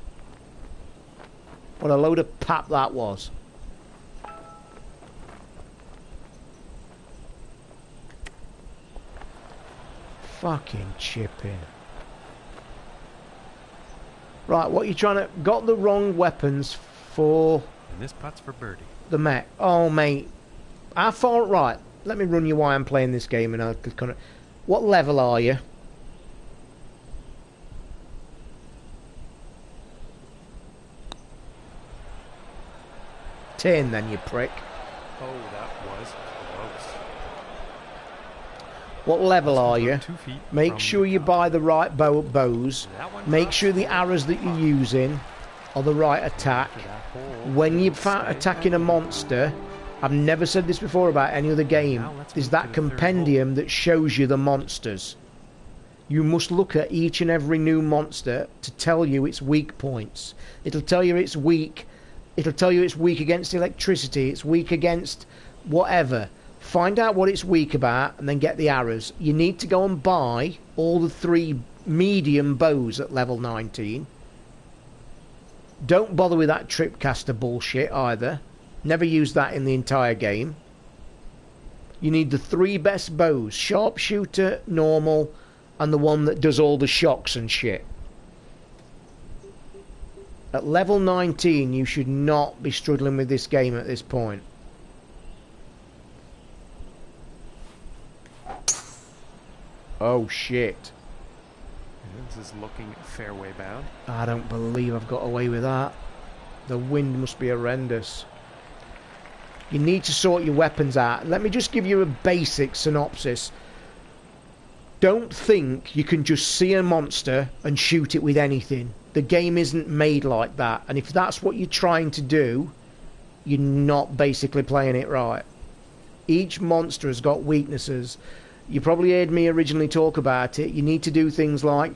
What a load of pap that was. Fucking chipping. Right, what you trying to... Got the wrong weapons for... And this putt's for birdie. The mech. Oh, mate. How far... Right, let me run you why I'm playing this game and I'll kind of... What level are you? Ten, then, you prick. Oh, that was close. What level are you? 2 feet. Make sure you buy the right bows. Make sure the arrows that you're using are the right attack. When you're attacking a monster, I've never said this before about any other game, there's that compendium that shows you the monsters. You must look at each and every new monster to tell you its weak points. It'll tell you it's weak. It'll tell you it's weak against electricity, it's weak against whatever. Find out what it's weak about and then get the arrows. You need to go and buy all the 3 medium bows at level 19. Don't bother with that tripcaster bullshit either. Never use that in the entire game. You need the 3 best bows. Sharpshooter, normal, and the one that does all the shocks and shit. At level 19, you should not be struggling with this game at this point. Oh, shit. This is looking fairway bound. I don't believe I've got away with that. The wind must be horrendous. You need to sort your weapons out. Let me just give you a basic synopsis. Don't think you can just see a monster and shoot it with anything. The game isn't made like that. And if that's what you're trying to do, you're not basically playing it right. Each monster has got weaknesses. You probably heard me originally talk about it. You need to do things like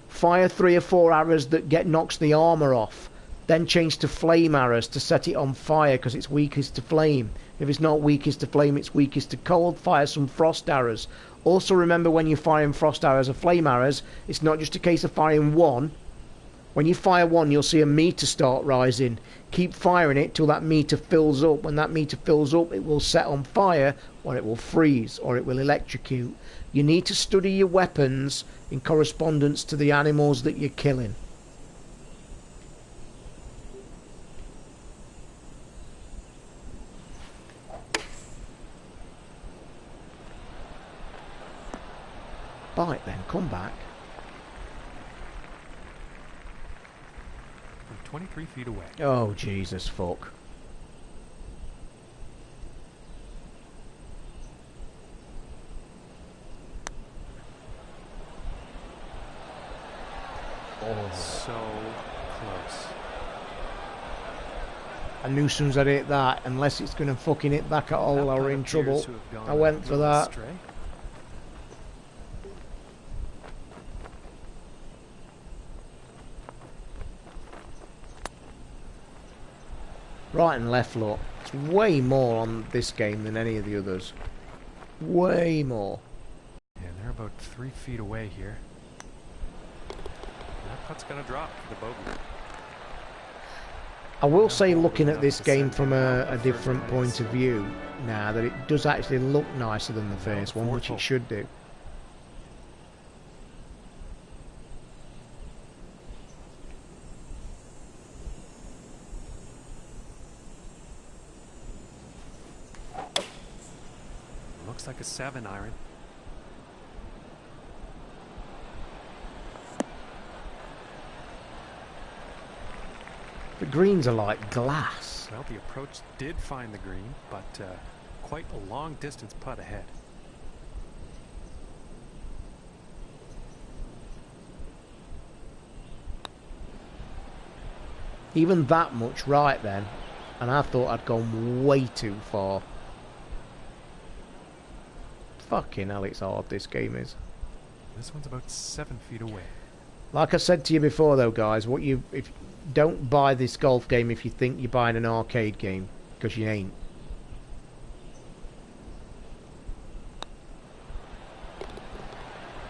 fire 3 or 4 arrows that knocks the armour off. Then change to flame arrows to set it on fire because it's weakest to flame. If it's not weakest to flame, it's weakest to cold. Fire some frost arrows. Also remember when you're firing frost arrows or flame arrows, it's not just a case of firing one. When you fire one, you'll see a meter start rising. Keep firing it till that meter fills up. When that meter fills up, it will set on fire, or it will freeze, or it will electrocute. You need to study your weapons in correspondence to the animals that you're killing. Bite then, come back. From 23 feet away. Oh, Jesus, fuck. Oh, so close. I knew as soon as I hit that, unless it's going to fucking hit back at all, I were in trouble. I went for that. Astray. Right and left look. It's way more on this game than any of the others. Way more. And they're about 3 feet away here. That putt's going to drop for the bogey. I will say, looking at this game from a different point of view now, that it does actually look nicer than the first one, which it should do. Looks like a 7-iron. The greens are like glass. Well, the approach did find the green, but quite a long distance putt ahead. Even that much right then, and I thought I'd gone way too far. Fucking hell, it's hard, this game is. This one's about 7 feet away. Like I said to you before though, guys, if don't buy this golf game if you think you're buying an arcade game, because you ain't.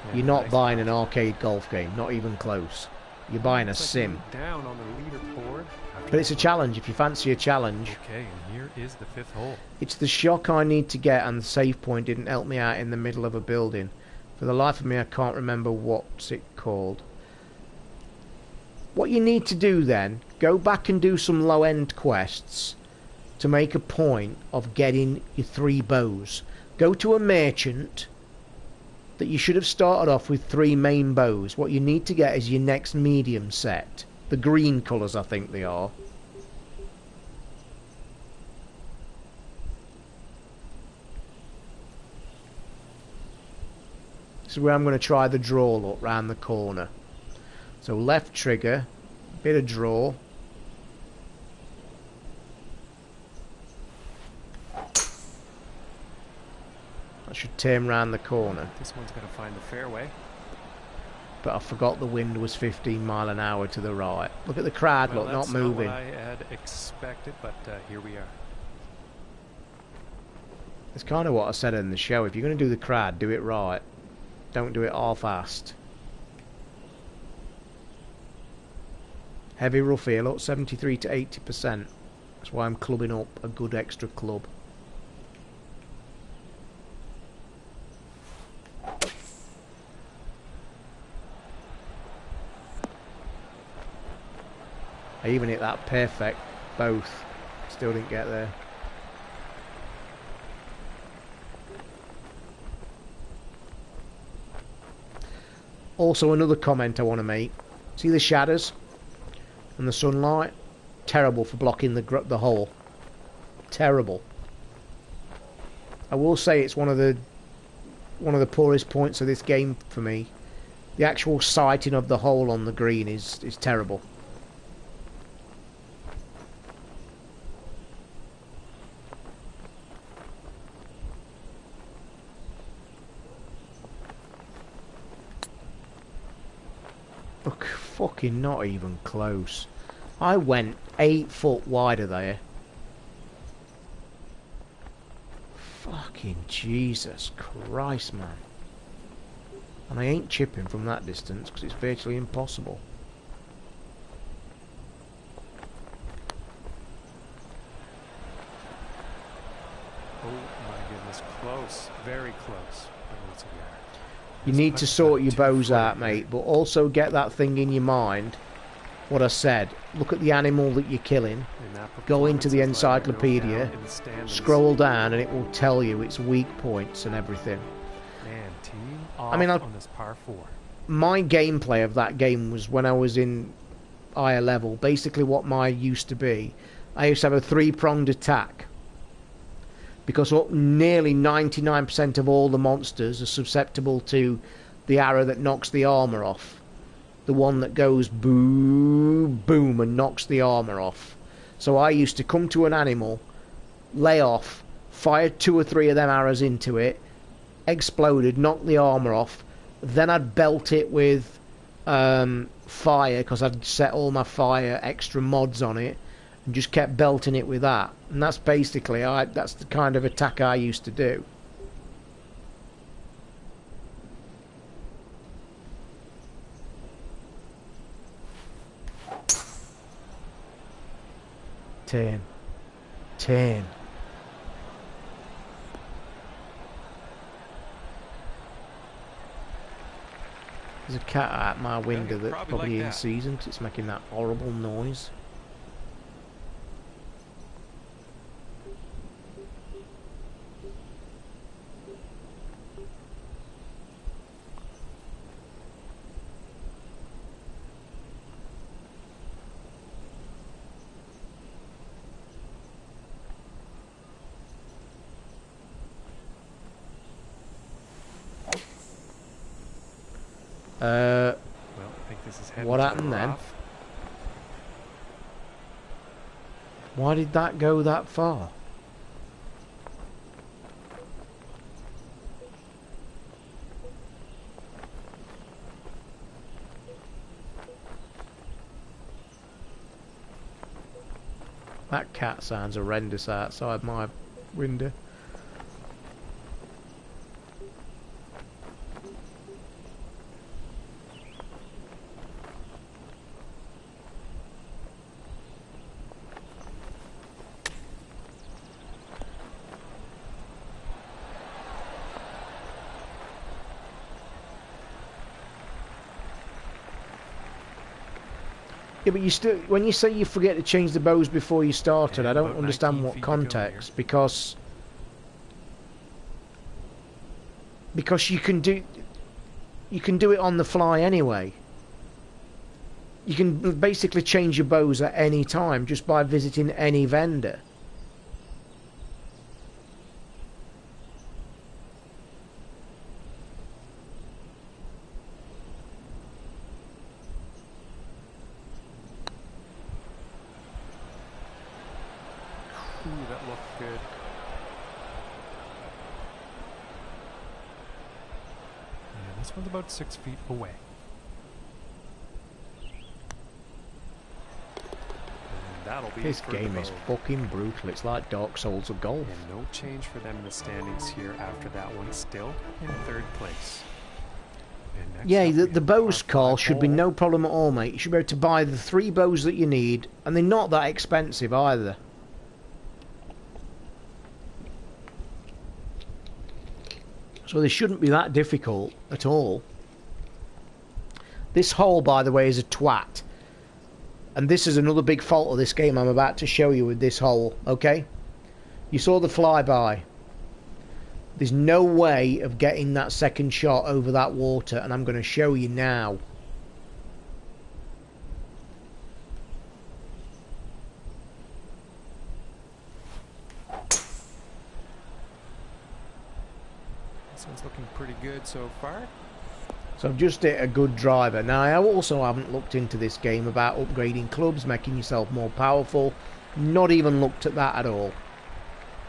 Yeah, You're not nice buying putt. an arcade golf game, not even close. You're buying a Looks like sim. moved down on the leaderboard. But it's a challenge. If you fancy a challenge, Okay, and here is the 5th hole. it's the shock I need to get, and the save point didn't help me out in the middle of a building. For the life of me, I can't remember what's it called. What you need to do then, go back and do some low-end quests to make a point of getting your 3 bows. Go to a merchant that you should have started off with 3 main bows. What you need to get is your next medium set. The green colours, I think they are. This is where I'm going to try the draw look round the corner. So left trigger, bit of draw. I should turn round the corner. This one's going to find the fairway. But I forgot the wind was 15 mile an hour to the right. Look at the crowd, Well, look, not that's moving. Not what I had expected, but here we are. It's kind of what I said in the show. If you're going to do the crowd, do it right. Don't do it half-assed. Heavy rough here, look, 73 to 80%. That's why I'm clubbing up a good extra club. I even hit that perfect, both. Still didn't get there. Also, another comment I want to make. See the shadows and the sunlight? Terrible for blocking the hole. Terrible. I will say it's one of the poorest points of this game for me. The actual sighting of the hole on the green is terrible. Look, fucking not even close. I went 8 foot wider there. Fucking Jesus Christ, man. And I ain't chipping from that distance because it's virtually impossible. Oh my goodness, close, very close. But once again, You this need putt's to sort about your 2 bows foot out, here. mate, but also get that thing in your mind. What I said. Look at the animal that you're killing. And that Go into the performance is letting her go encyclopedia, down in the standings. scroll down, and it will tell you its weak points and everything. Man, team off I mean, on this par 4. My gameplay of that game was when I was in higher level. Basically what mine used to be, I used to have a 3-pronged attack. Because nearly 99% of all the monsters are susceptible to the arrow that knocks the armour off. The one that goes boom, boom and knocks the armour off. So I used to come to an animal, lay off, fire 2 or 3 of them arrows into it, exploded, knocked the armour off, then I'd belt it with fire, because I'd set all my fire extra mods on it, and just kept belting it with that. And that's basically, that's the kind of attack I used to do. Ten. There's a cat out my window that's probably like in season, 'cause it's making that horrible noise. Well, I think this is What happened then? off. Why did that go that far? That cat sounds horrendous outside my window. Yeah, but you still, when you say you forget to change the bows before you started, I don't understand what context, because you can do it on the fly anyway. You can basically change your bows at any time just by visiting any vendor. Ooh, that looked good. Yeah, this one's about 6 feet away. And that'll be This for the game is bow. fucking brutal. It's like Dark Souls of golf. And no change for them in the standings here after that one, still in 3rd place. And next Yeah, up, we the have bows, par Carl, 5 should be hole. no problem at all, mate. You should be able to buy the 3 bows that you need, and they're not that expensive either. So they shouldn't be that difficult at all. This hole, by the way, is a twat. And this is another big fault of this game I'm about to show you with this hole, okay? You saw the flyby. There's no way of getting that second shot over that water, and I'm going to show you now. This one's looking pretty good so far. So I've just hit a good driver. Now I also haven't looked into this game about upgrading clubs, making yourself more powerful. Not even looked at that at all.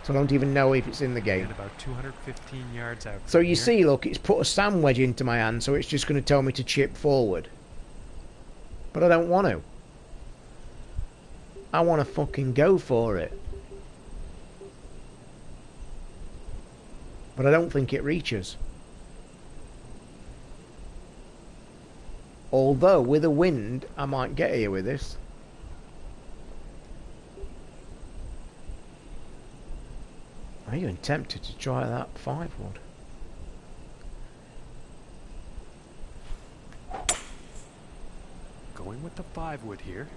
So I don't even know if it's in the game. And about 215 yards out. So from you here. see, look, it's put a sand wedge into my hand, so it's just going to tell me to chip forward. But I don't want to. I want to fucking go for it. But I don't think it reaches. Although, with a wind, I might get here with this. I'm even tempted to try that 5-wood. Going with the 5-wood here.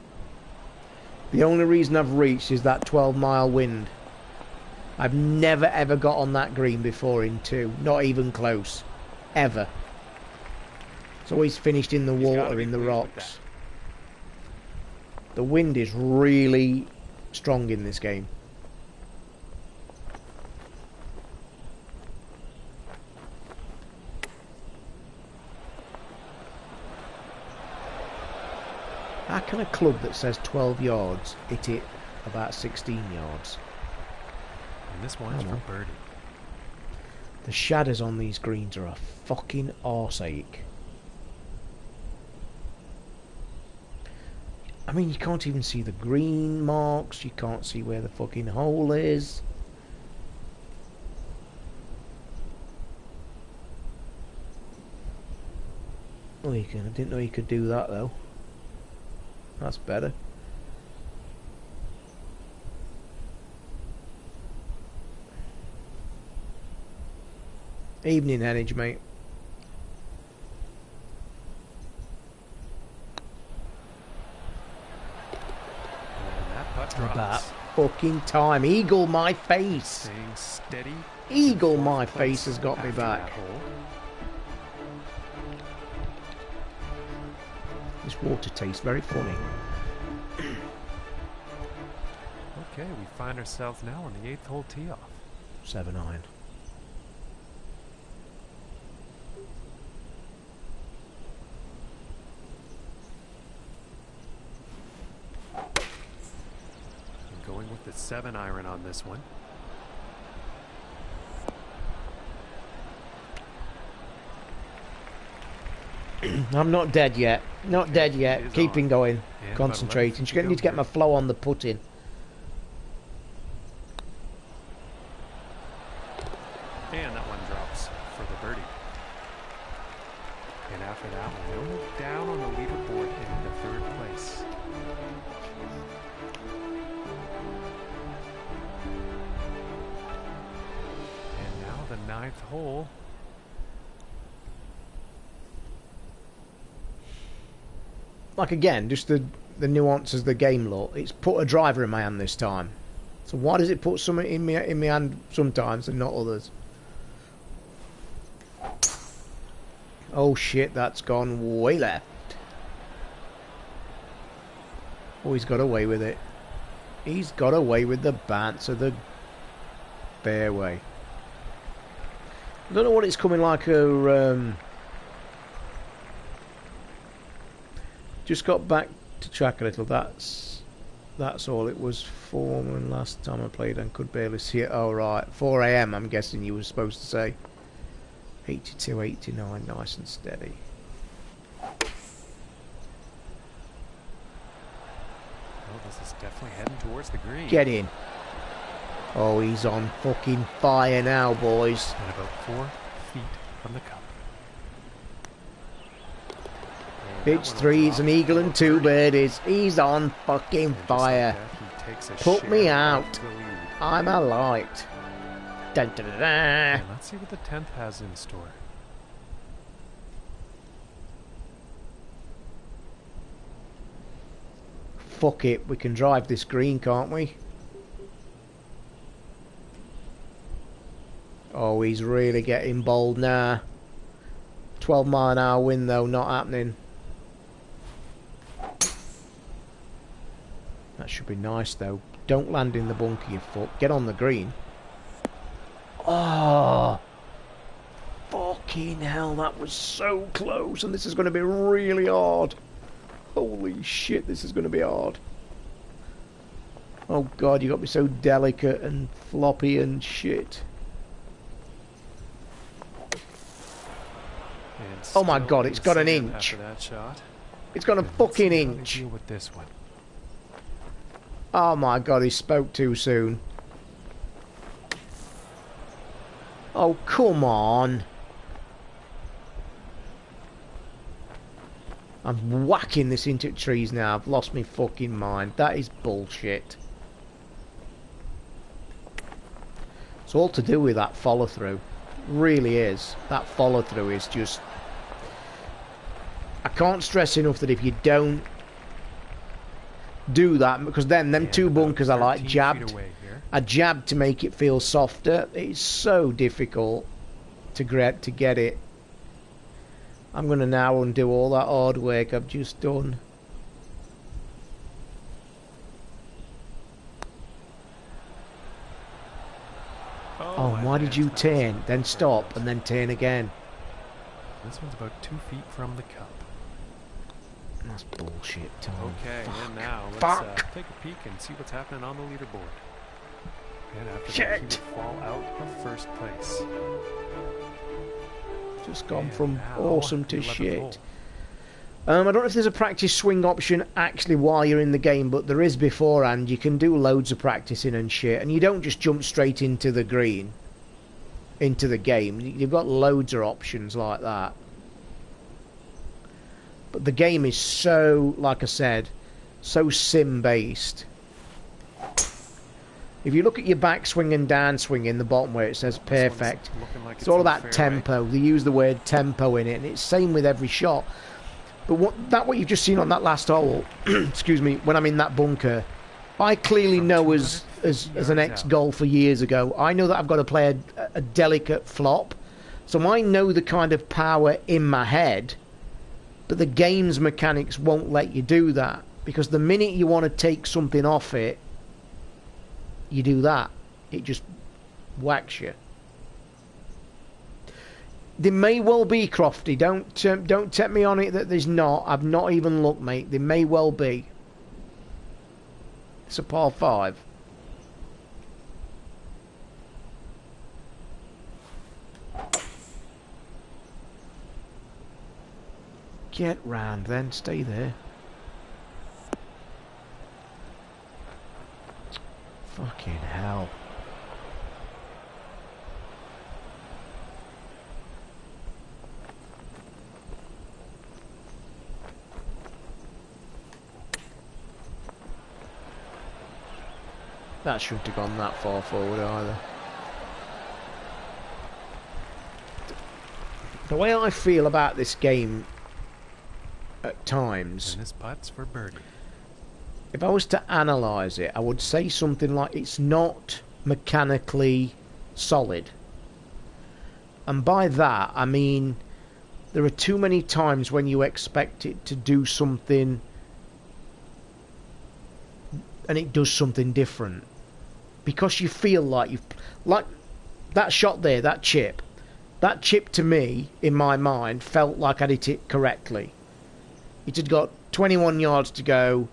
The only reason I've reached is that 12-mile wind. I've never ever got on that green before in 2. Not even close. Ever. It's always finished in the He's gotta water, be in the pleased with rocks. The wind is really strong in this game. How can a club that says 12 yards hit it about 16 yards. And this one's for birdie. The shadows on these greens are a fucking arseache. I mean, you can't even see the green marks. You can't see where the fucking hole is. Oh, you can. I didn't know you could do that though. That's better. Evening Henage, mate. And that putt drops. About fucking time. Eagle my face. Staying steady. Eagle my face has got me back. This water tastes very funny. Okay, we find ourselves now on the 8th hole tee off. 7 iron. Going with the 7 iron on this one. I'm not dead yet. Not dead yet. Keeping going. And Concentrating. Just need to get my flow on the putting. And that one drops for the birdie. And after that one, they'll move down on the leaderboard into 3rd place. And now the 9th hole. Like again, just the nuances of the game law. It's put a driver in my hand this time. So why does it put something in my hand sometimes and not others? Oh shit, that's gone way left. Oh, he's got away with it. He's got away with the bounce of the fairway. I don't know what it's coming like a... Just got back to track a little. That's all. It was 4 when last time I played and could barely see it. Oh right, 4 AM I'm guessing you were supposed to say. 82, 89, nice and steady. Oh, this is definitely heading towards the green. Get in. Oh, he's on fucking fire now, boys. And about 4 feet from the cup. Pitch 3, it's an eagle and 2 birdies. He's on fucking fire. Put me out. I'm a light. Dun, dun, dun, dun. And let's see what the 10th has in store. Fuck it, we can drive this green, can't we? Oh, he's really getting bold now. 12-mile-an-hour wind though, not happening. That should be nice though. Don't land in the bunker, you fuck. Get on the green. Oh, fucking hell, that was so close, and this is going to be really hard. Holy shit, this is going to be hard. Oh god, you got me so delicate and floppy and shit. And Oh my god, it's got an inch. After that shot. It's got a fucking inch. Deal with this one. Oh my god, he spoke too soon. Oh, come on. I'm whacking this into trees now. I've lost my fucking mind. That is bullshit. It's all to do with that follow through. Really is. That follow through is just... I can't stress enough that if you don't do that, because then them 2 bunkers are like jabbed. I jabbed to make it feel softer. It's so difficult to get it. I'm going to now undo all that hard work I've just done. Oh, why did you turn, then stop, and then turn again? This one's about 2 feet from the cup. That's bullshit, Tom. Okay, Fuck. and now let's Fuck. take a peek and see what's happening on the leaderboard. And after that, he Shit. would fall out of first place. Just gone And from now, awesome to 11th shit. hole. I don't know if there's a practice swing option actually while you're in the game, but there is beforehand. You can do loads of practicing and shit, and you don't just jump straight into the green, into the game. You've got loads of options like that. But the game is so, like I said, so sim-based. If you look at your backswing and downswing in the bottom where it says perfect, Like it's all in the about fairway. tempo. They use the word tempo in it, and it's same with every shot. But what you've just seen on that last hole, excuse me, when I'm in that bunker, I clearly From know as an 250 ex-golfer years ago, I know that I've got to play a delicate flop. So I know the kind of power in my head, but the game's mechanics won't let you do that. Because the minute you want to take something off it, you do that. It just whacks you. There may well be, Crofty. Don't take me on it that there's not. I've not even looked, mate. There may well be. It's a par 5. Get round then. Stay there. Fucking hell. That shouldn't have gone that far forward either. The way I feel about this game at times, And this putt's for birdie. if I was to analyse it, I would say something like it's not mechanically solid. And by that, I mean there are too many times when you expect it to do something and it does something different. Because you feel like like that shot there, that chip to me, in my mind, felt like I'd hit it correctly. It had got 21 yards to go.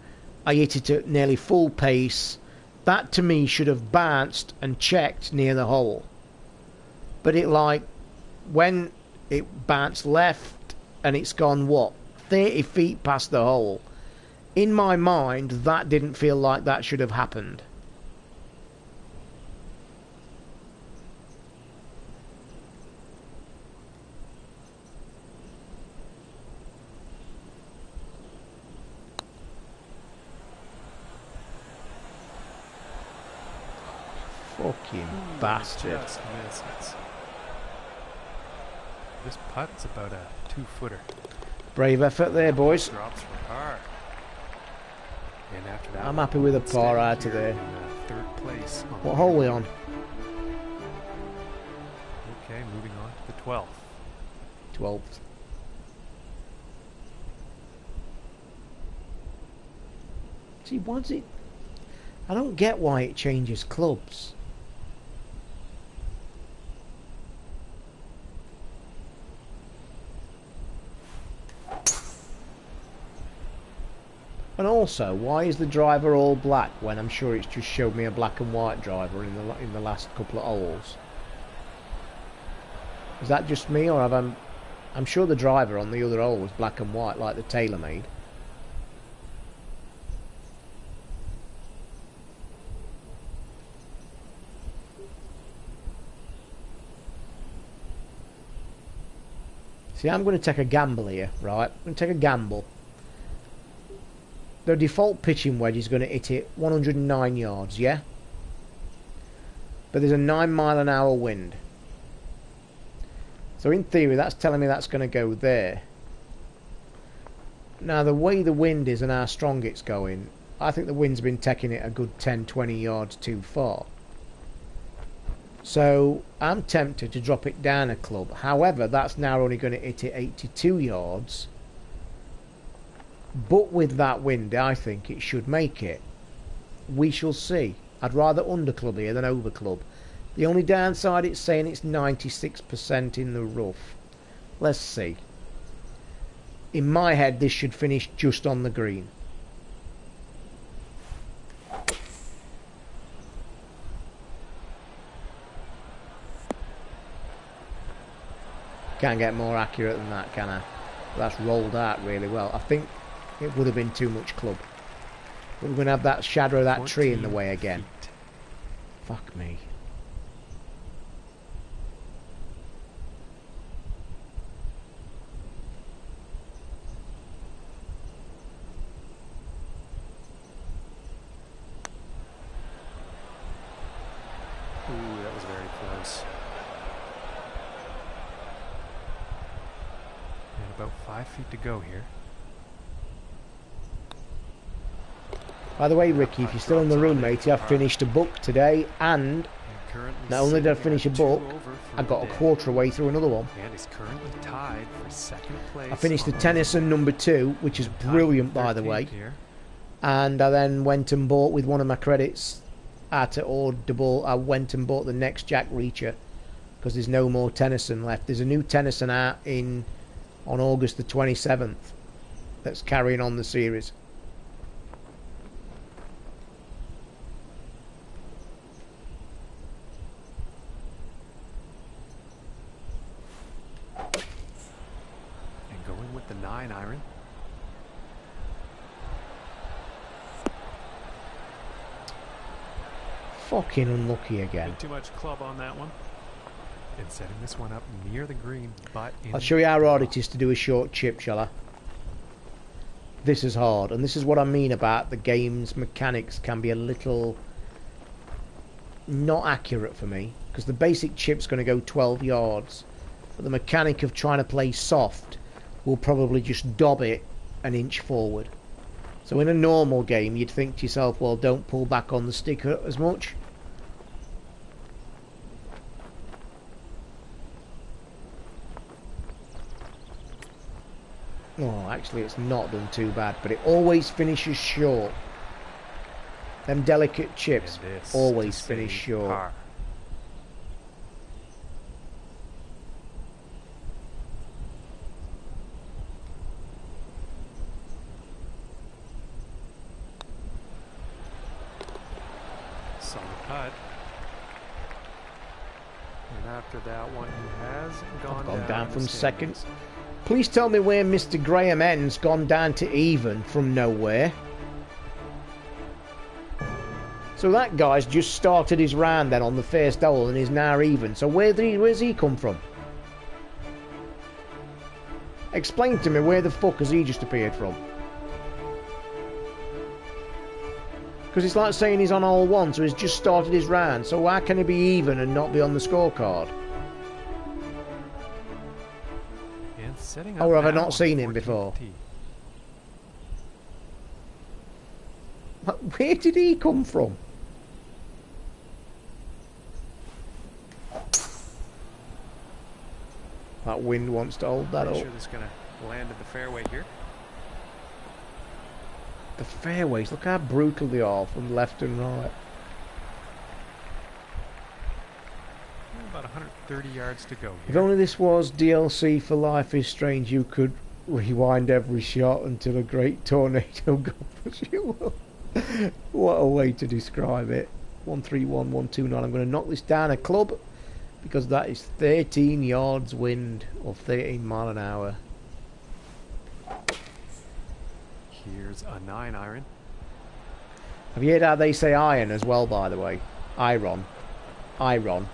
I hit it at nearly full pace. That to me should have bounced and checked near the hole. But when it bounced left and it's gone, 30 feet past the hole. In my mind, that didn't feel like that should have happened. Fucking bastard. Just misses. This putt's about a 2-footer. Brave effort there, boys. Drops for par. And after that, I'm happy with a par out of there. in third place. What hole are we on? Okay, moving on to the 12th. 12th. See, what's it? I don't get why it changes clubs. And also, why is the driver all black when I'm sure it's just showed me a black and white driver in the last couple of holes? Is that just me, or I'm sure the driver on the other hole was black and white like the TaylorMade. See, I'm going to take a gamble here, right? I'm going to take a gamble. The default pitching wedge is going to hit it 109 yards, yeah? But there's a 9-mile-an-hour wind. So in theory, that's telling me that's going to go there. Now, the way the wind is and how strong it's going, I think the wind's been taking it a good 10-20 yards too far. So I'm tempted to drop it down a club. However, that's now only going to hit it 82 yards. But with that wind, I think it should make it. We shall see. I'd rather underclub here than overclub. The only downside, it's saying it's 96% in the rough. Let's see. in my head, this should finish just on the green. Can't get more accurate than that, can I? That's rolled out really well. I think it would have been too much club. We're going to have that shadow of that tree in the way again. Feet. Fuck me. Ooh, that was very close. And about 5 feet to go here. By the way, Ricky, if you're still in the room, matey, I've finished a book today, and not only did I finish a book, I got a quarter way through another one. And is currently tied for second place. I finished the Tennyson #2, which is brilliant, by the way. And I then went and bought, with one of my credits at Audible, I went and bought the next Jack Reacher, because there's no more Tennyson left. There's a new Tennyson out on August the 27th that's carrying on the series. And going with the 9 iron. Fucking unlucky again. Too much club on that one. And setting this one up near the green, but I'll show you how hard it is to do a short chip, shall I? This is hard, and this is what I mean about the game's mechanics can be a little not accurate for me, because the basic chip's going to go 12 yards, but the mechanic of trying to play soft will probably just dob it an inch forward. So in a normal game, you'd think to yourself, well, don't pull back on the stick as much. Oh, actually, it's not done too bad, but it always finishes short. Them delicate chips always finish short. Par. Solid putt. And after that one, he has gone Down from the second. standings. Please tell me where Mr. Graham N's gone down to even from nowhere. So that guy's just started his round then on the first hole and is now even. So where's he come from? Explain to me, where the fuck has he just appeared from? Because it's like saying he's on hole 1, so he's just started his round. So how can he be even and not be on the scorecard? And setting up Or have I now not on seen him 14th before? tee. Where did he come from? That wind wants to hold that Pretty up. sure this is going to land in the fairway here. The fairways, look how brutal they are from left and right. About 130 yards to go If here. only this was DLC for Life is Strange, you could rewind every shot until a great tornado goes you. What a way to describe it. 131, 129. I'm going to knock this down a club because that is 13 yards wind or 13 mile an hour. Here's a 9 iron. Have you heard how they say iron as well, by the way? Iron. Iron.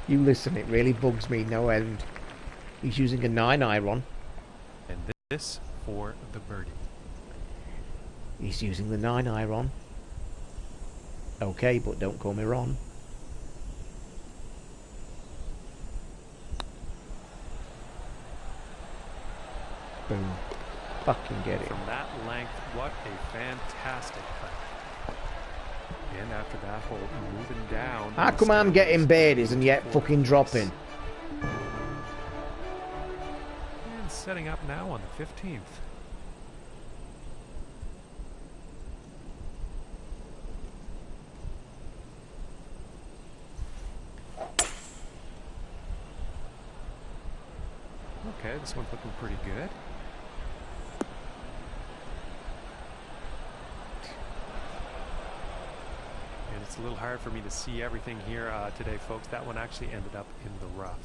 You listen, it really bugs me no end. He's using a 9 iron. And this for the birdie. He's using the 9 iron. Okay, but don't call me Ron. Boom. Fucking get it. From that length, what a fantastic putt. And after that hole, moving down. How come I'm getting birdies and yet fucking dropping? And setting up now on the 15th. Okay, this one's looking pretty good. It's a little hard for me to see everything here today, folks. That one actually ended up in the rough.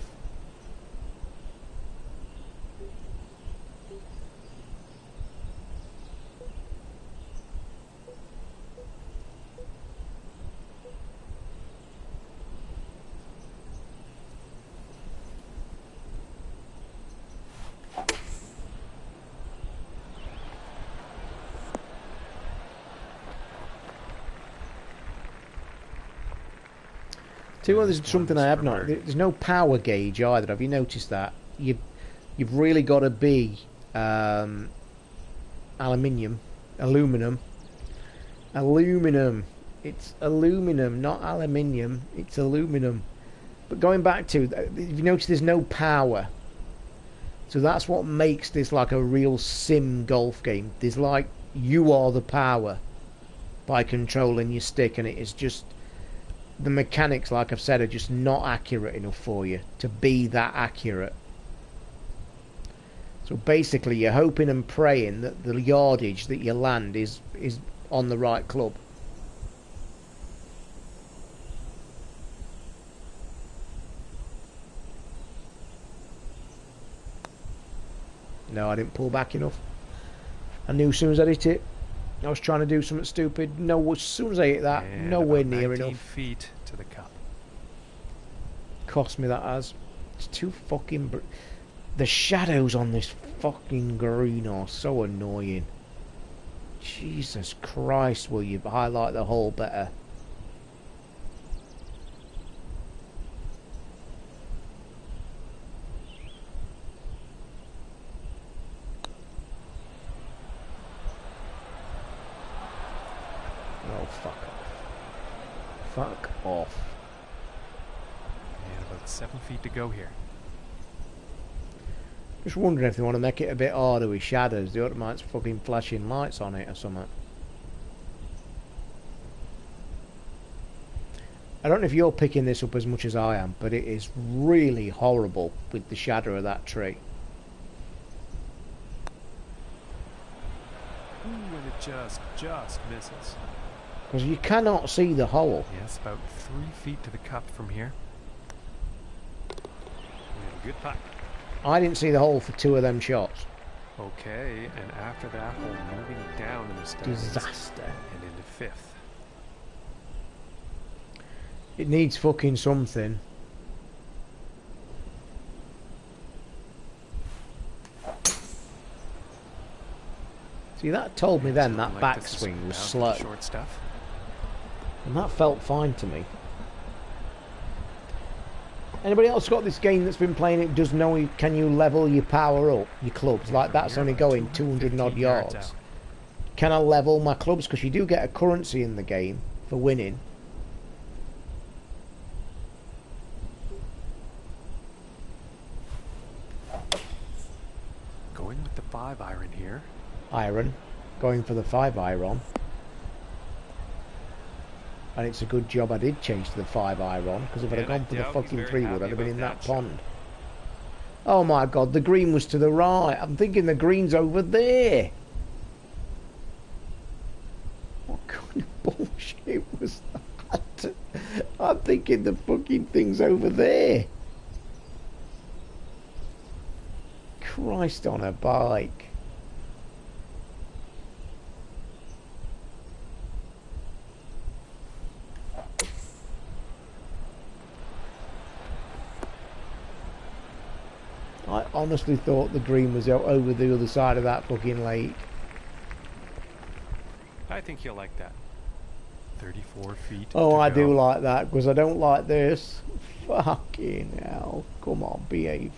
Tell you what, there's something I have not. There's no power gauge either. Have you noticed that? You've really got to be aluminum. It's aluminum, not aluminium. It's aluminum. But going back to, if you notice, there's no power. So that's what makes this like a real sim golf game. There's like, you are the power by controlling your stick, and it is just, the mechanics, like I've said, are just not accurate enough for you to be that accurate. So basically you're hoping and praying that the yardage that you land is on the right club. No, I didn't pull back enough. I knew as soon as I hit it, I was trying to do something stupid. No, as soon as I hit that, and nowhere near 19 enough. feet to the cup. Cost me that as. It's too fucking... The shadows on this fucking green are so annoying. Jesus Christ, will you highlight the hole better? Oh, fuck off. Fuck off. And about 7 feet to go here. Just wondering if they want to make it a bit harder with shadows. The automatic's fucking flashing lights on it or something. I don't know if you're picking this up as much as I am, but it is really horrible with the shadow of that tree. Ooh, and it just misses. Because you cannot see the hole. Yes, about 3 feet to the cup from here. And a good putt. I didn't see the hole for 2 of them shots. Okay, and after that hole moving down in the standings. Disaster. And into 5th. It needs fucking something. See, that told me then that backswing was slow. Short stuff. And that felt fine to me. Anybody else got this game that's been playing it does know can you level your power up, your clubs? Like that's only going 200 and odd yards. Can I level my clubs? Because you do get a currency in the game for winning. Going with the 5-iron here. Iron. Going for the 5-iron. And it's a good job I did change to the 5-iron, because if I'd have gone for the fucking 3-wood, I'd have been in that pond. Oh my god, the green was to the right. I'm thinking the green's over there. What kind of bullshit was that? I'm thinking the fucking thing's over there. Christ on a bike. I honestly thought the green was over the other side of that fucking lake. I think you'll like that. 34 feet. Oh, I do like that, because I don't like this. Fucking hell. Come on, behave.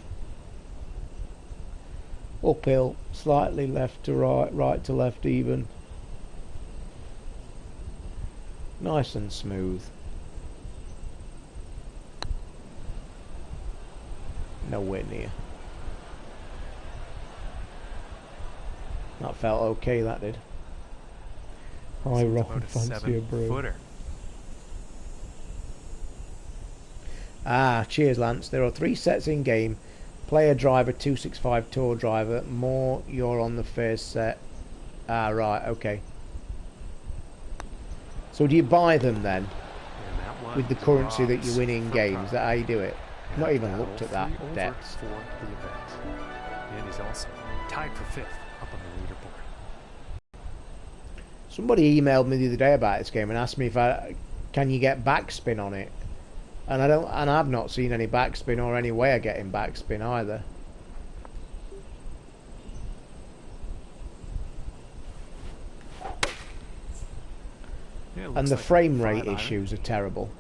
Uphill, slightly left to right, right to left even. Nice and smooth. Nowhere near. That felt okay, that did. High rock, fancy a brew. Footer. Ah, cheers Lance. There are 3 sets in game. Player driver, 265 tour driver. More, you're on the first set. Ah, right, okay. So do you buy them then? with the currency that you win in games. Is that how you do it? And Not even battle looked at that 3 over depths. for the event. And he's also tied for 5th up on the leaderboard. Somebody emailed me the other day about this game and asked me if can you get backspin on it, and I've not seen any backspin or any way of getting backspin either. Yeah, And looks the like frame a rate 5-iron. issues are terrible.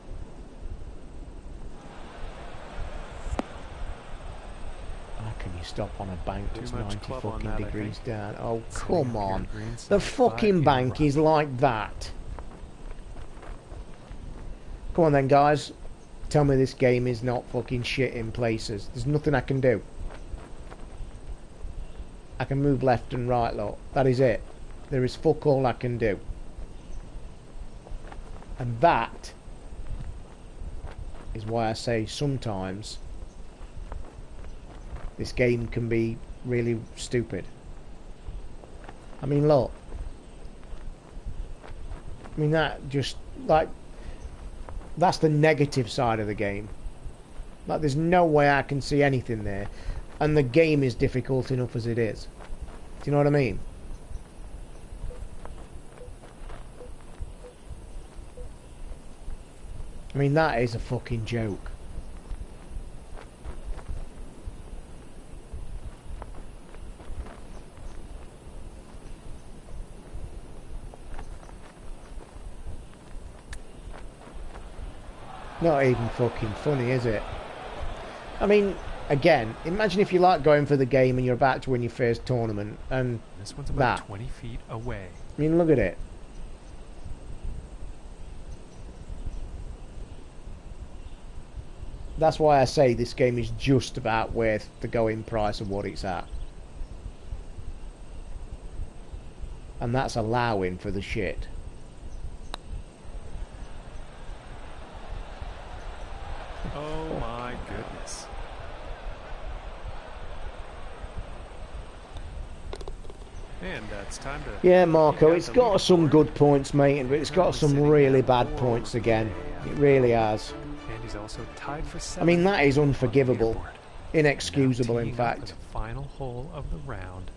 How can you stop on a bank that's Too much 90 club on fucking that, I degrees think. down? Oh, Setting come up here on. greenside, The but fucking in bank rough. is like that. Come on then, guys. Tell me this game is not fucking shit in places. There's nothing I can do. I can move left and right, look. That is it. There is fuck all I can do. And that is why I say sometimes this game can be really stupid. I mean, look. I mean, that just, like, that's the negative side of the game. Like, there's no way I can see anything there. And the game is difficult enough as it is. Do you know what I mean? I mean, that is a fucking joke. Not even fucking funny, is it? I mean, again, imagine if you like going for the game and you're about to win your first tournament, and This one's about that. 20 feet away. I mean, look at it. That's why I say this game is just about worth the going price of what it's at. And that's allowing for the shit. Oh my goodness. And it's time to... Yeah, Marco, You've it's the got some leaderboard. good points, mate, but it's got Currently some sitting really at bad 4 points again. away. It really has. And he's also tied for 7th. I mean, that is on the unforgivable. leaderboard. Inexcusable, Now in teeing up for fact. the final hole of the round.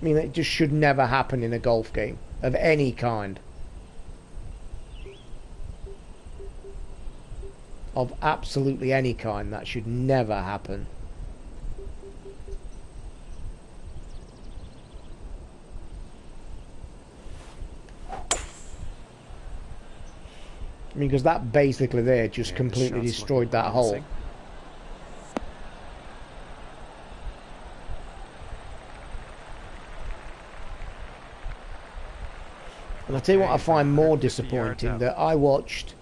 I mean, it just should never happen in a golf game of any kind. Of absolutely any kind, that should never happen. I mean, because that basically there just And the completely shot's destroyed looking that hole. promising. And I'll tell you what I find more 150 yards disappointing, out. that I watched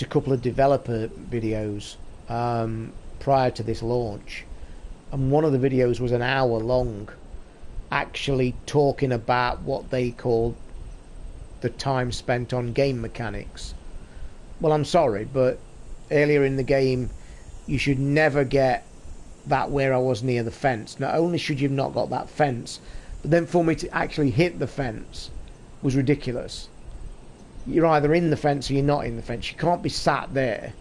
a couple of developer videos prior to this launch, and one of the videos was an hour long, actually talking about what they called the time spent on game mechanics. Well, I'm sorry, but earlier in the game you should never get that where I was near the fence. Not only should you have not got that fence, but then for me to actually hit the fence was ridiculous. You're either in the fence or you're not in the fence. You can't be sat there.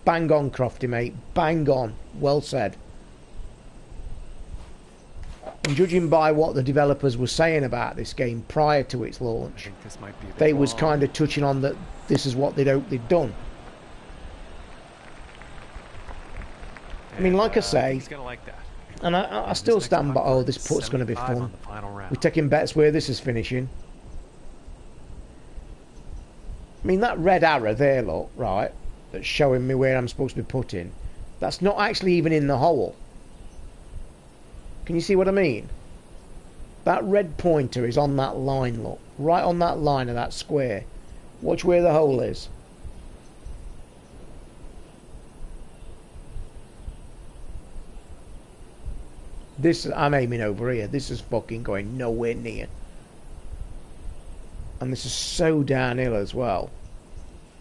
Bang on, Crofty, mate. Bang on. Well said. And judging by what the developers were saying about this game prior to its I launch, think this might be a bit they was long. kind of touching on that this is what they'd hoped they'd done. I mean, And, like I I say, think he's gonna like that. and I still This next stand by, putt, oh, this putt's going to be 75 fun. on the final round. We're taking bets where this is finishing. I mean, that red arrow there, look, right, that's showing me where I'm supposed to be putting, that's not actually even in the hole. Can you see what I mean? That red pointer is on that line, look. Right on that line of that square. Watch where the hole is. This, I'm aiming over here. This is fucking going nowhere near. And this is so downhill as well.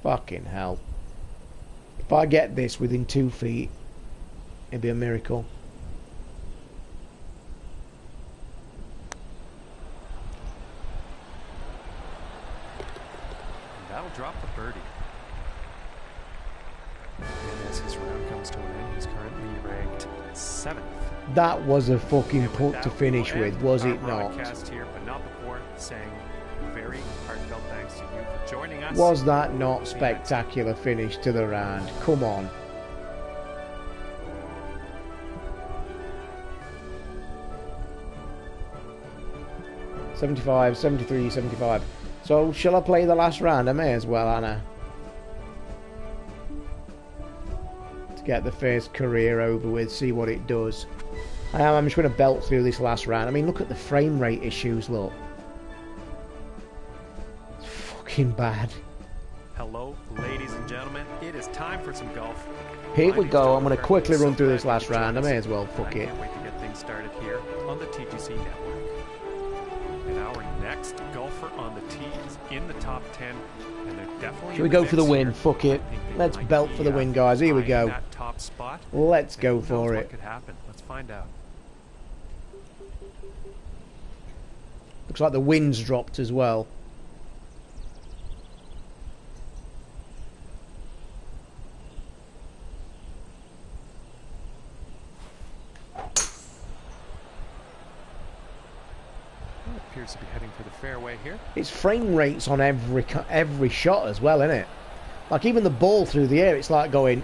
Fucking hell. If I get this within 2 feet, it'd be a miracle. that'll drop the birdie. And as his round comes to an end, he's currently ranked 7th. That was a fucking putt to finish with, was it not? Broadcast here, but not before saying very heartfelt thanks to you for joining us. Was that not spectacular finish to the round? Come on. $75, $73, $75. So shall I play the last round? I may as well, Anna. To get the first career over with, see what it does. I'm just going to belt through this last round. I mean, look at the frame rate issues, look. It's fucking bad. Hello, ladies and gentlemen. It is time for some golf. Here we go. I'm going to quickly run through this last round. I may as well, fuck it. I can't wait to get things started here on the TGC Network. And our next golfer on the tee is in the top 10, and they're definitely. Should we go for the win? Fuck it. Let's belt for the win, guys. Here we go. That top spot. Let's go for it. What could happen? Let's find out. Looks like the wind's dropped as well. Appears to be heading for the fairway here. It's frame rates on every shot as well, isn't it? Like even the ball through the air, it's like going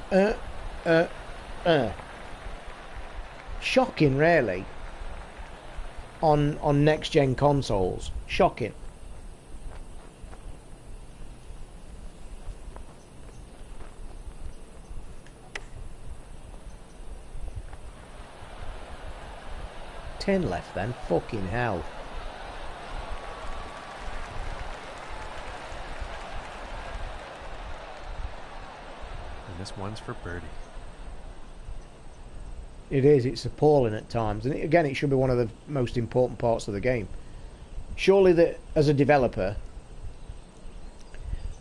Shocking, really. On next gen consoles, shocking. Ten left then, fucking hell. This one's for birdie. It is, it's appalling at times. And again, it should be one of the most important parts of the game. Surely that as a developer,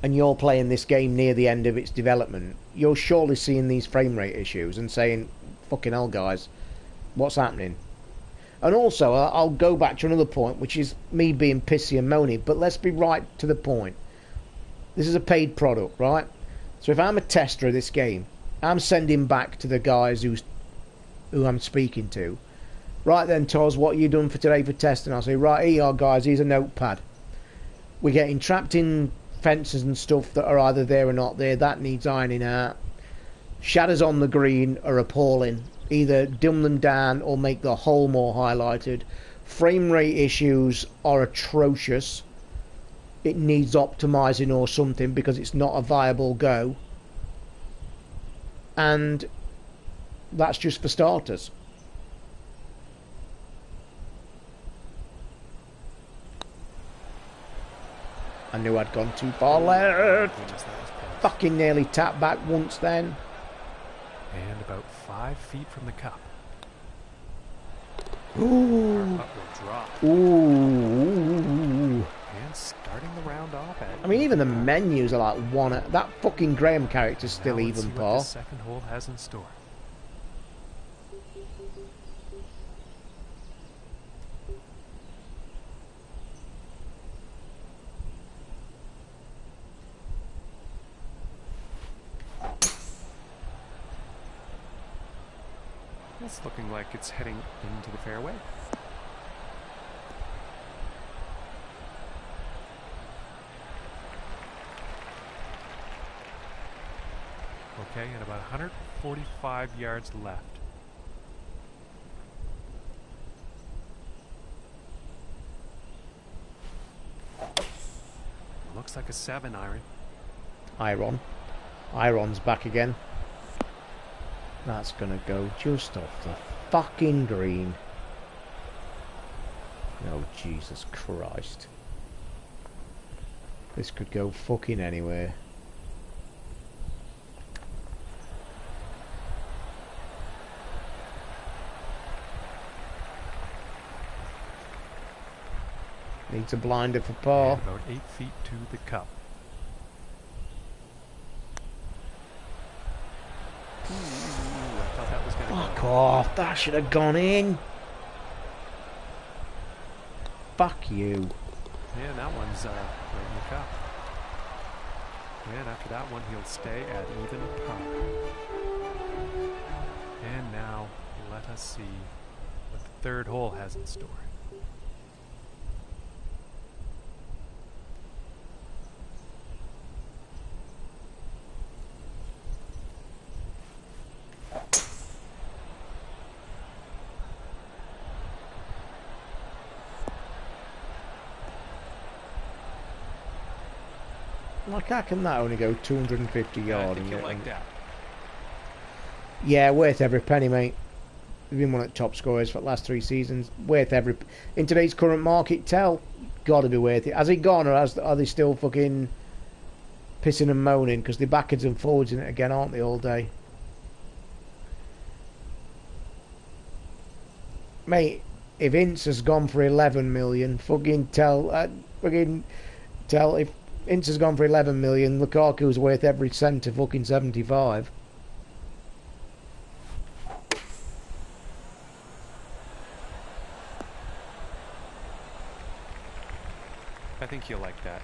and you're playing this game near the end of its development, you're surely seeing these frame rate issues and saying, fucking hell guys, what's happening? And also, I'll go back to another point, which is me being pissy and moany, but let's be right to the point. This is a paid product, right? So if I'm a tester of this game, I'm sending back to the guys who I'm speaking to, right then, Toz, what you done for today for testing? I'll say, right, here you are, guys, here's a notepad. We're getting trapped in fences and stuff that are either there or not there. That needs ironing out. Shadows on the green are appalling. Either dim them down or make the hole more highlighted. Frame rate issues are atrocious. It needs optimizing or something because it's not a viable go. And that's just for starters. I knew I'd gone too far left. Fucking nearly tapped back once then. And about 5 feet from the cup. Ooh. Putt will drop. Ooh. And starting the round off at. I mean, even the menus are like one. That fucking Graham character's still Now let's even see par. what the second hole has in store. It's looking like it's heading into the fairway. Okay, and about 145 yards left. Looks like a 7 iron. Iron's back again. That's gonna go just off the fucking green. Oh, Jesus Christ. This could go fucking anywhere. Needs a blinder for par. And about 8 feet to the cup. Ooh, I thought that was going to go. Fuck off, that should have gone in. Fuck you. Yeah, that one's right in the cup. And after that one, he'll stay at even par. And now, let us see what the third hole has in store. Like, how can that only go 250 yards? I think you'll like that. Yeah, worth every penny, mate. We've been one of the top scorers for the last 3 seasons. Worth every... In today's current market, got to be worth it. Has he gone, or are they still fucking pissing and moaning? Because they're backwards and forwards in it again, aren't they, all day? Mate, if Ince has gone for 11 million, fucking tell if Ince has gone for 11 million, Lukaku's worth every cent to fucking 75. I think you'll like that.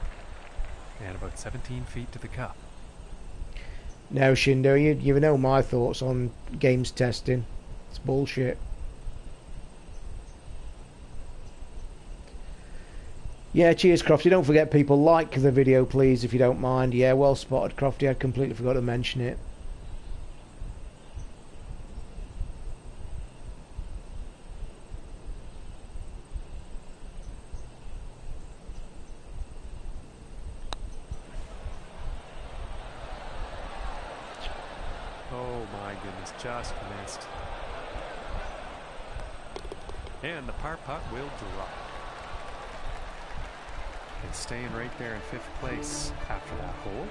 And about 17 feet to the cup. No, Shindo, you know my thoughts on games testing. It's bullshit. Yeah, cheers, Crofty. Don't forget, people, like the video, please, if you don't mind. Yeah, well spotted, Crofty. I completely forgot to mention it. Oh my goodness, just missed. And the par putt will drop. It's staying right there in 5th place after that hole.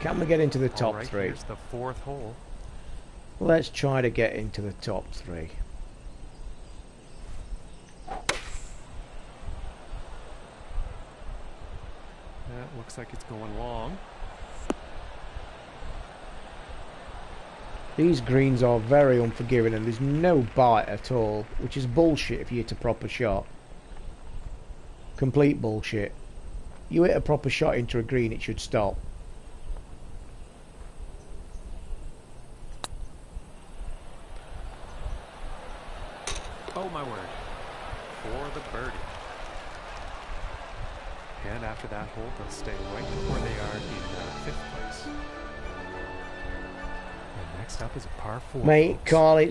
Can we get into the top 3? Here's the 4th hole. Let's try to get into the top 3. That looks like it's going long. These greens are very unforgiving and there's no bite at all, which is bullshit if you hit a proper shot. Complete bullshit. You hit a proper shot into a green, it should stop. Oh my word. For the birdie. And after that hole, they'll stay right where they are in 5th place. And next up is a par 4. Mate, folks. Carl,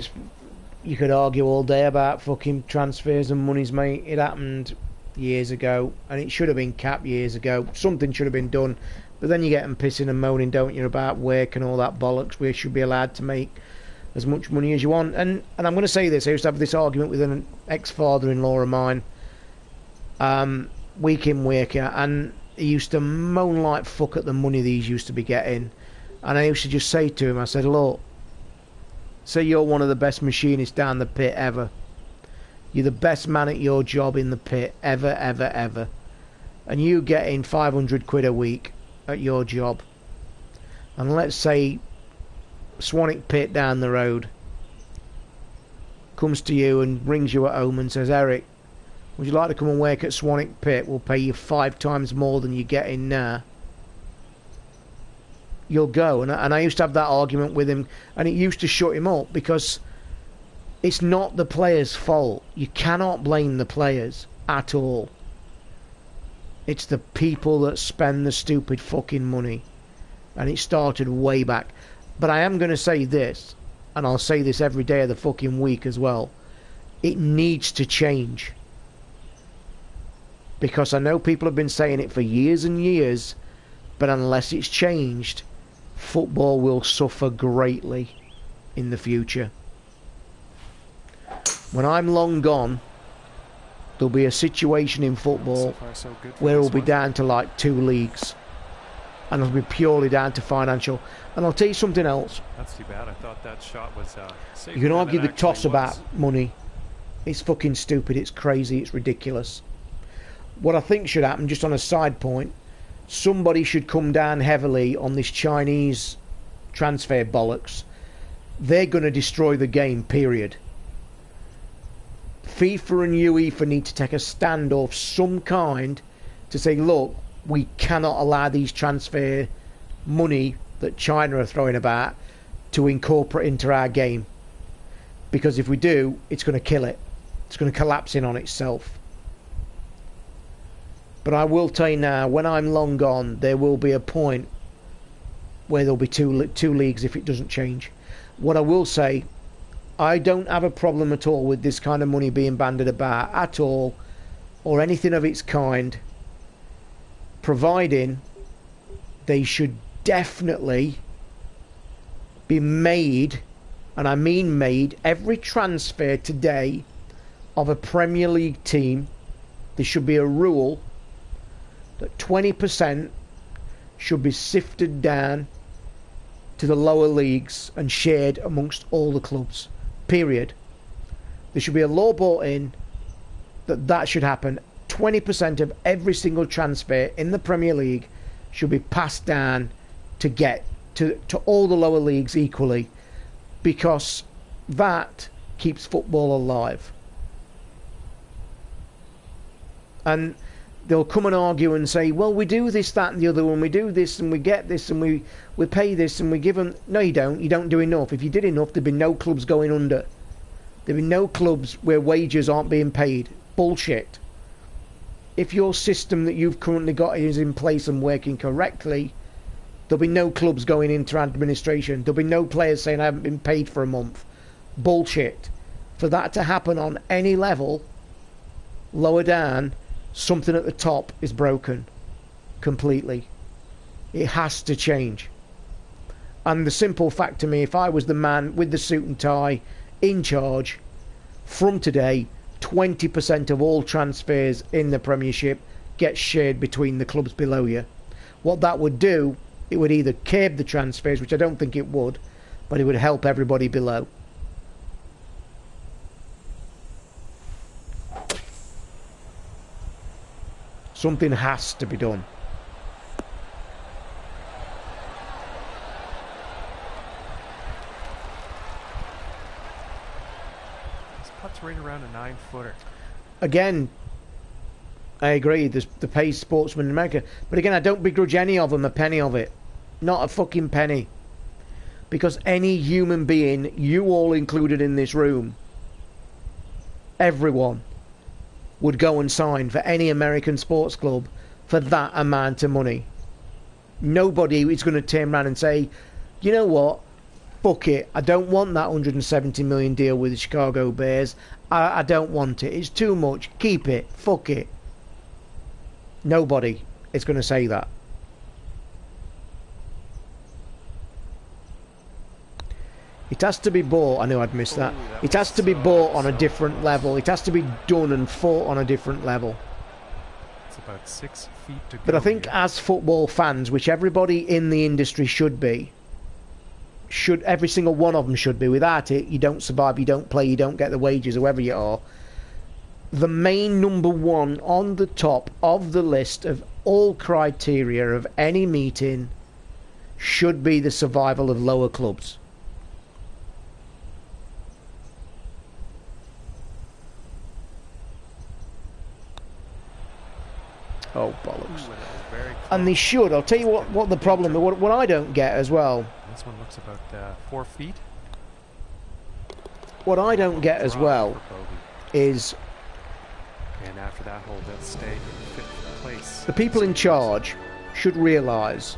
you could argue all day about fucking transfers and monies, mate. It happened years ago, and it should have been capped years ago. Something should have been done, but then you get them pissing and moaning, don't you, about work and all that bollocks. We should be allowed to make as much money as you want. And I'm going to say this, I used to have this argument with an ex-father-in-law of mine, week in, week out, and he used to moan like fuck at the money these used to be getting. And I used to just say to him, I said, look, say you're one of the best machinists down the pit ever. You're the best man at your job in the pit ever, ever, ever. And you getting 500 quid a week at your job. And let's say Swanwick Pit down the road comes to you and rings you at home and says, Eric, would you like to come and work at Swanwick Pit? We'll pay you 5 times more than you're getting now. You'll go. And I used to have that argument with him, and it used to shut him up, because it's not the players' fault. You cannot blame the players at all. It's the people that spend the stupid fucking money. And it started way back. But I am going to say this, and I'll say this every day of the fucking week as well. It needs to change. Because I know people have been saying it for years and years, but unless it's changed, football will suffer greatly in the future. When I'm long gone, there'll be a situation in football where it'll be down to like 2 leagues, and it'll be purely down to financial. And I'll tell you something else. That's too bad. I thought that shot was safe. You can argue the toss about money. It's fucking stupid. It's crazy. It's ridiculous. What I think should happen, just on a side point, somebody should come down heavily on this Chinese transfer bollocks. They're going to destroy the game, period. FIFA and UEFA need to take a stand of some kind to say, look, we cannot allow these transfer money that China are throwing about to incorporate into our game. Because if we do, it's going to kill it. It's going to collapse in on itself. But I will tell you now, when I'm long gone, there will be a point where there'll be two leagues if it doesn't change. What I will say, I don't have a problem at all with this kind of money being bandied about at all, or anything of its kind, providing they should definitely be made, and I mean made, every transfer today of a Premier League team, there should be a rule that 20% should be sifted down to the lower leagues and shared amongst all the clubs. Period. There should be a law brought in that should happen. 20% of every single transfer in the Premier League should be passed down to get to all the lower leagues equally, because that keeps football alive. And they'll come and argue and say, well, we do this, that and the other, and we do this and we get this and we pay this and we give them... No, you don't do enough. If you did enough, there'd be no clubs going under. There'd be no clubs where wages aren't being paid. Bullshit. If your system that you've currently got is in place and working correctly, there'll be no clubs going into administration. There'll be no players saying I haven't been paid for a month. Bullshit. For that to happen on any level, lower down, something at the top is broken completely. It has to change. And the simple fact to me, if I was the man with the suit and tie in charge, from today, 20% of all transfers in the Premiership get shared between the clubs below you. What that would do, it would either curb the transfers, which I don't think it would, but it would help everybody below. Something has to be done. This putt's right around a 9-footer. Again, I agree, the paid sportsmen in America. But again, I don't begrudge any of them a penny of it. Not a fucking penny. Because any human being, you all included in this room, everyone, would go and sign for any American sports club for that amount of money. Nobody is going to turn around and say, you know what, fuck it, I don't want that $170 million deal with the Chicago Bears. I don't want it. It's too much. Keep it. Fuck it. Nobody is going to say that. It has to be bought. I knew I'd missed that. It has to be bought on a different level. It has to be done and fought on a different level. It's about 6 feet to go. But I think as football fans, which everybody in the industry should be, every single one of them should be. Without it, you don't survive, you don't play, you don't get the wages, whoever you are. The main number one on the top of the list of all criteria of any meeting should be the survival of lower clubs. Oh, bollocks. And they should. I'll tell you what the problem, what I don't get as well. This one looks about 4 feet. What I don't get as well is... And after that hole, they'll stay in 5th place. The people in charge should realise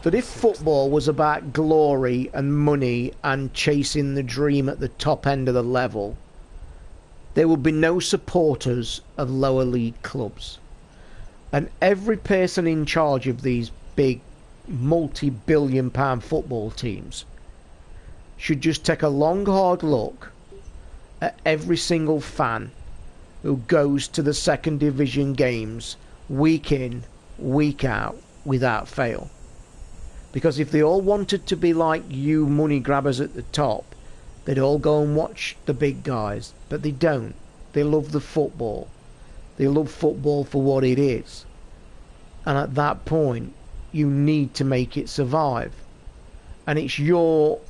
that if football was about glory and money and chasing the dream at the top end of the level, there would be no supporters of lower league clubs. And every person in charge of these big multi-billion pound football teams should just take a long hard look at every single fan who goes to the second division games week in, week out without fail. Because if they all wanted to be like you money grabbers at the top, they'd all go and watch the big guys. But they don't. They love the football. They love football for what it is. And at that point, you need to make it survive. And it's your...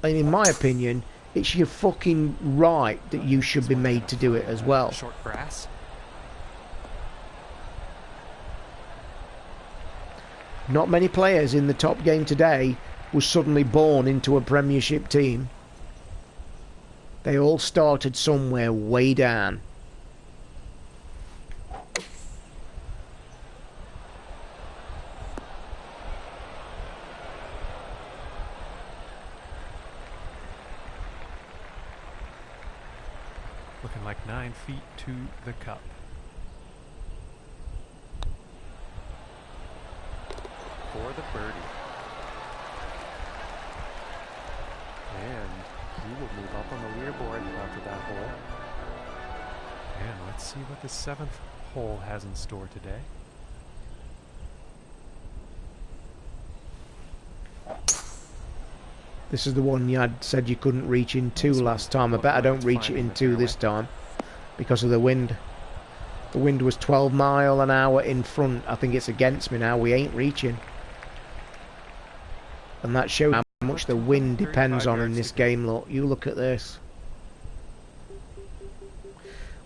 and in my opinion, it's your fucking right that you should be made to do it as well. Short grass. Not many players in the top game today were suddenly born into a Premiership team. They all started somewhere way down. Looking like 9 feet to the cup. For the birdie. And he will move up on the leaderboard after that hole. And let's see what the 7th hole has in store today. This is the one you had said you couldn't reach in 2 last time. I bet I don't reach it in 2 this time because of the wind. The wind was 12 mile an hour in front. I think it's against me now. We ain't reaching. And that shows how much the wind depends on in this game. Look, you look at this.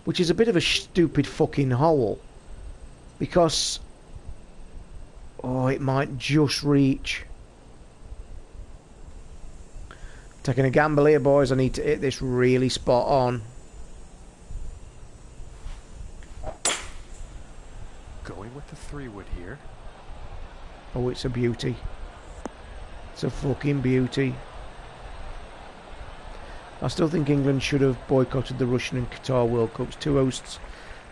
Which is a bit of a stupid fucking hole. Because... oh, it might just reach. Taking a gamble here, boys. I need to hit this really spot on. Going with the 3-wood here. Oh, it's a beauty. It's a fucking beauty. I still think England should have boycotted the Russian and Qatar World Cups. 2 hosts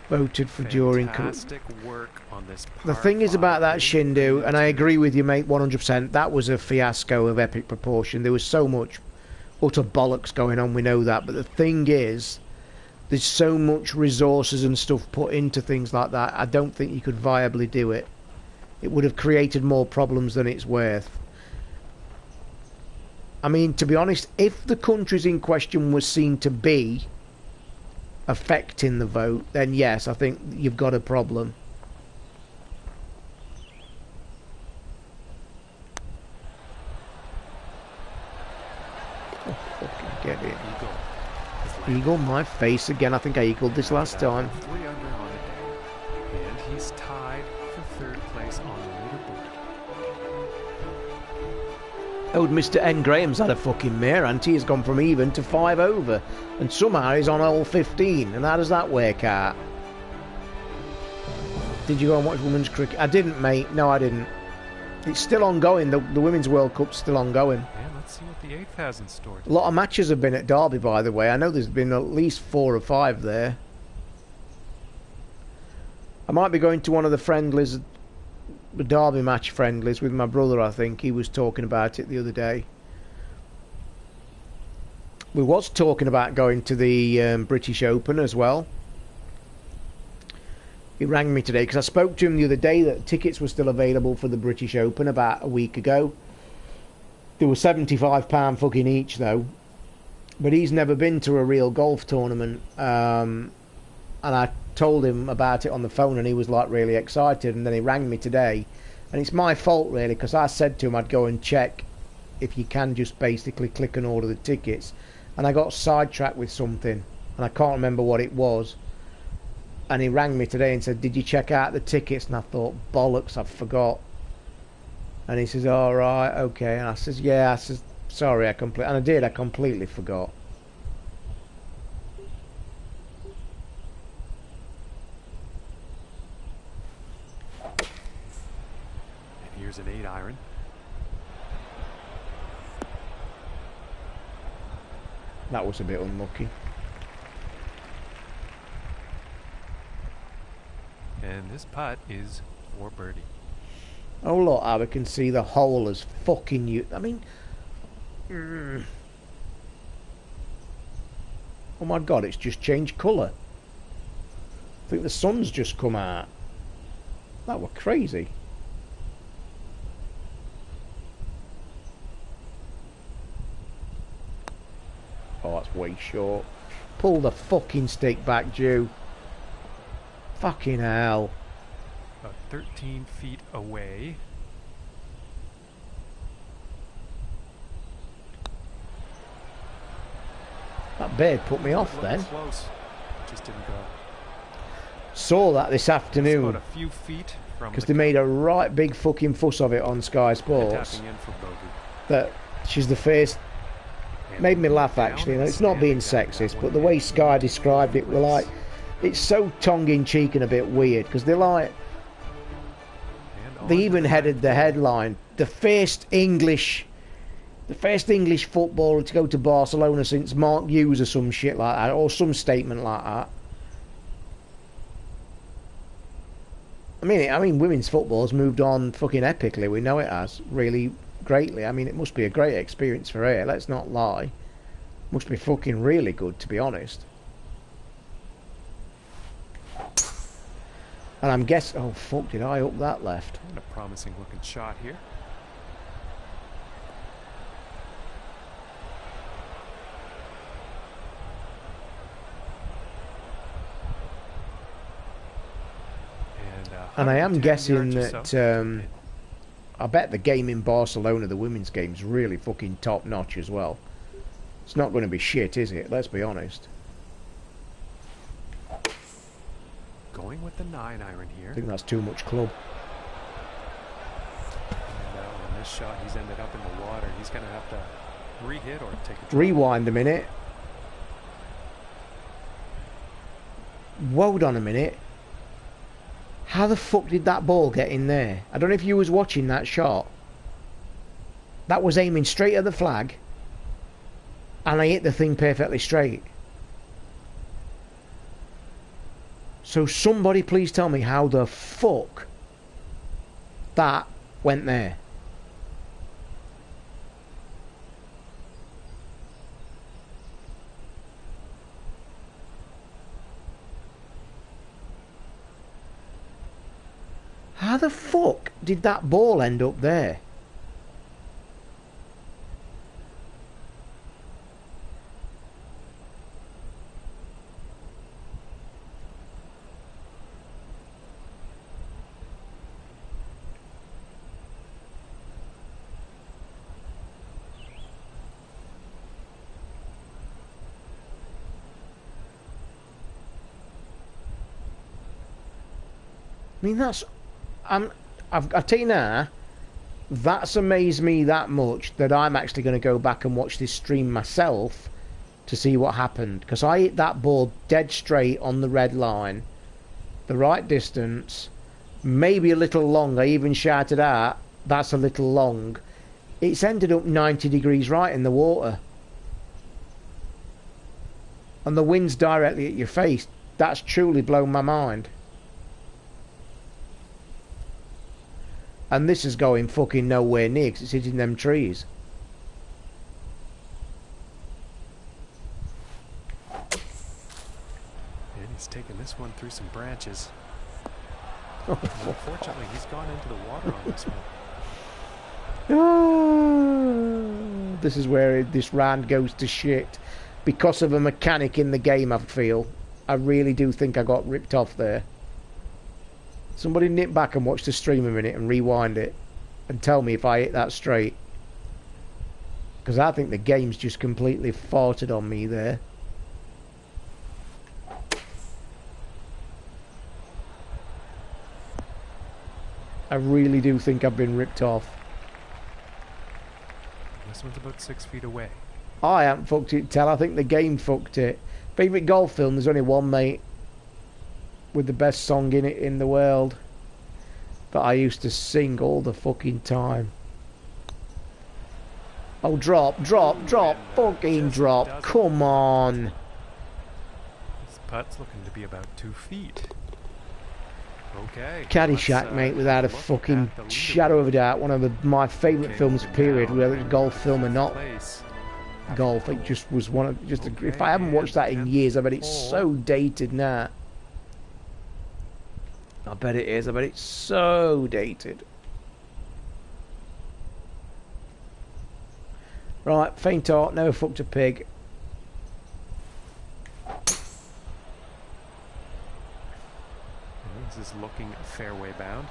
voted for during... Fantastic work on this The thing is about that Shindu, and I agree with you, mate, 100%. That was a fiasco of epic proportion. There was so much utter bollocks going on, we know that. But the thing is, there's so much resources and stuff put into things like that. I don't think you could viably do it. It would have created more problems than it's worth. I mean, to be honest, if the countries in question were seen to be affecting the vote, then yes, I think you've got a problem. Oh, fucking get it. Eagle my face again. I think I eagled this last time. 3 under on the day. And he's tied for 3rd place on the leaderboard. Old Mr. N. Graham's had a fucking mare, and he has gone from even to 5 over. And somehow he's on all 15. And how does that work out? Did you go and watch women's cricket? I didn't, mate. No, I didn't. It's still ongoing. The Women's World Cup's still ongoing. And let's see what the 8th has in store today. A lot of matches have been at Derby, by the way. I know there's been at least 4 or 5 there. I might be going to one of the friendlies, the Derby match friendlies with my brother, I think. He was talking about it the other day. We was talking about going to the British Open as well. He rang me today because I spoke to him the other day that tickets were still available for the British Open about a week ago. They were £75 fucking each though. But he's never been to a real golf tournament. And I told him about it on the phone and he was like really excited, and then he rang me today. And it's my fault really, because I said to him I'd go and check if you can just basically click and order the tickets. And I got sidetracked with something and I can't remember what it was. And he rang me today and said, did you check out the tickets? And I thought, bollocks, I forgot. And he says, all right, okay. And I says, yeah. I says, sorry, I completely forgot. And here's an 8-iron. That was a bit unlucky. And this putt is for birdie. Oh look, how we can see the hole as fucking you. I mean, oh my god, it's just changed colour. I think the sun's just come out. That were crazy. Oh, that's way short. Pull the fucking stick back, Jew. Fucking hell. About 13 feet away. That bird put me off then. Close. Just didn't go. Saw that this Just about afternoon a few feet from because the they made a right big fucking fuss of it on Sky and Sports. tapping in for bogey. That she's the first. And Made me laugh down actually. and And it's not being standing that sexist, one but the way in. Sky described it were like, it's so tongue-in-cheek and a bit weird because they're like, And they on to even the headed ninth the hole. headline, the first English footballer to go to Barcelona since Mark Hughes or some shit like that, or some statement like that. I mean, women's football has moved on fucking epically. We know it has, really greatly. I mean, it must be a great experience for her. Let's not lie. Must be fucking really good, to be honest. And I'm guessing... Oh, fuck, did I up that left? And a promising looking shot here. And I am 110 guessing yards or that... so. I bet the game in Barcelona, the women's game, is really fucking top-notch as well. It's not going to be shit, is it? Let's be honest. Going with the 9-iron here. I think that's too much club. And on this shot, he's ended up in the water. He's going to have to re-hit or take a drop. Rewind a minute. Hold on a minute. How the fuck did that ball get in there? I don't know if you was watching that shot. That was aiming straight at the flag. And I hit the thing perfectly straight. So somebody please tell me how the fuck that went there. How the fuck did that ball end up there? I mean, that's... I'll tell you now, that's amazed me that much that I'm actually going to go back and watch this stream myself to see what happened. Because I hit that ball dead straight on the red line, the right distance, maybe a little long. I even shouted out, that's a little long. It's ended up 90 degrees right in the water. And the wind's directly at your face. That's truly blown my mind. And this is going fucking nowhere near because it's hitting them trees. And he's taking this one through some branches. Unfortunately, he's gone into the water on this one. This is where this round goes to shit. Because of a mechanic in the game, I feel. I really do think I got ripped off there. Somebody nip back and watch the stream a minute and rewind it and tell me if I hit that straight. Because I think the game's just completely farted on me there. I really do think I've been ripped off. This one's about 6 feet away. I haven't fucked it, Tell. I think the game fucked it. Favourite golf film, there's only one, mate. With the best song in it in the world. That I used to sing all the fucking time. Oh, drop, fucking drop. Come on. This putt's looking to be about 2 feet. Okay. Caddyshack, mate, without a fucking shadow of a doubt. One of my favourite films, period. Whether it's a golf film or not. Golf, it just was one of... if I haven't watched that in years, I bet it's so dated now. I bet it is. I bet it's so dated. Right, faint heart, never fucked a pig. This is looking fairway bound.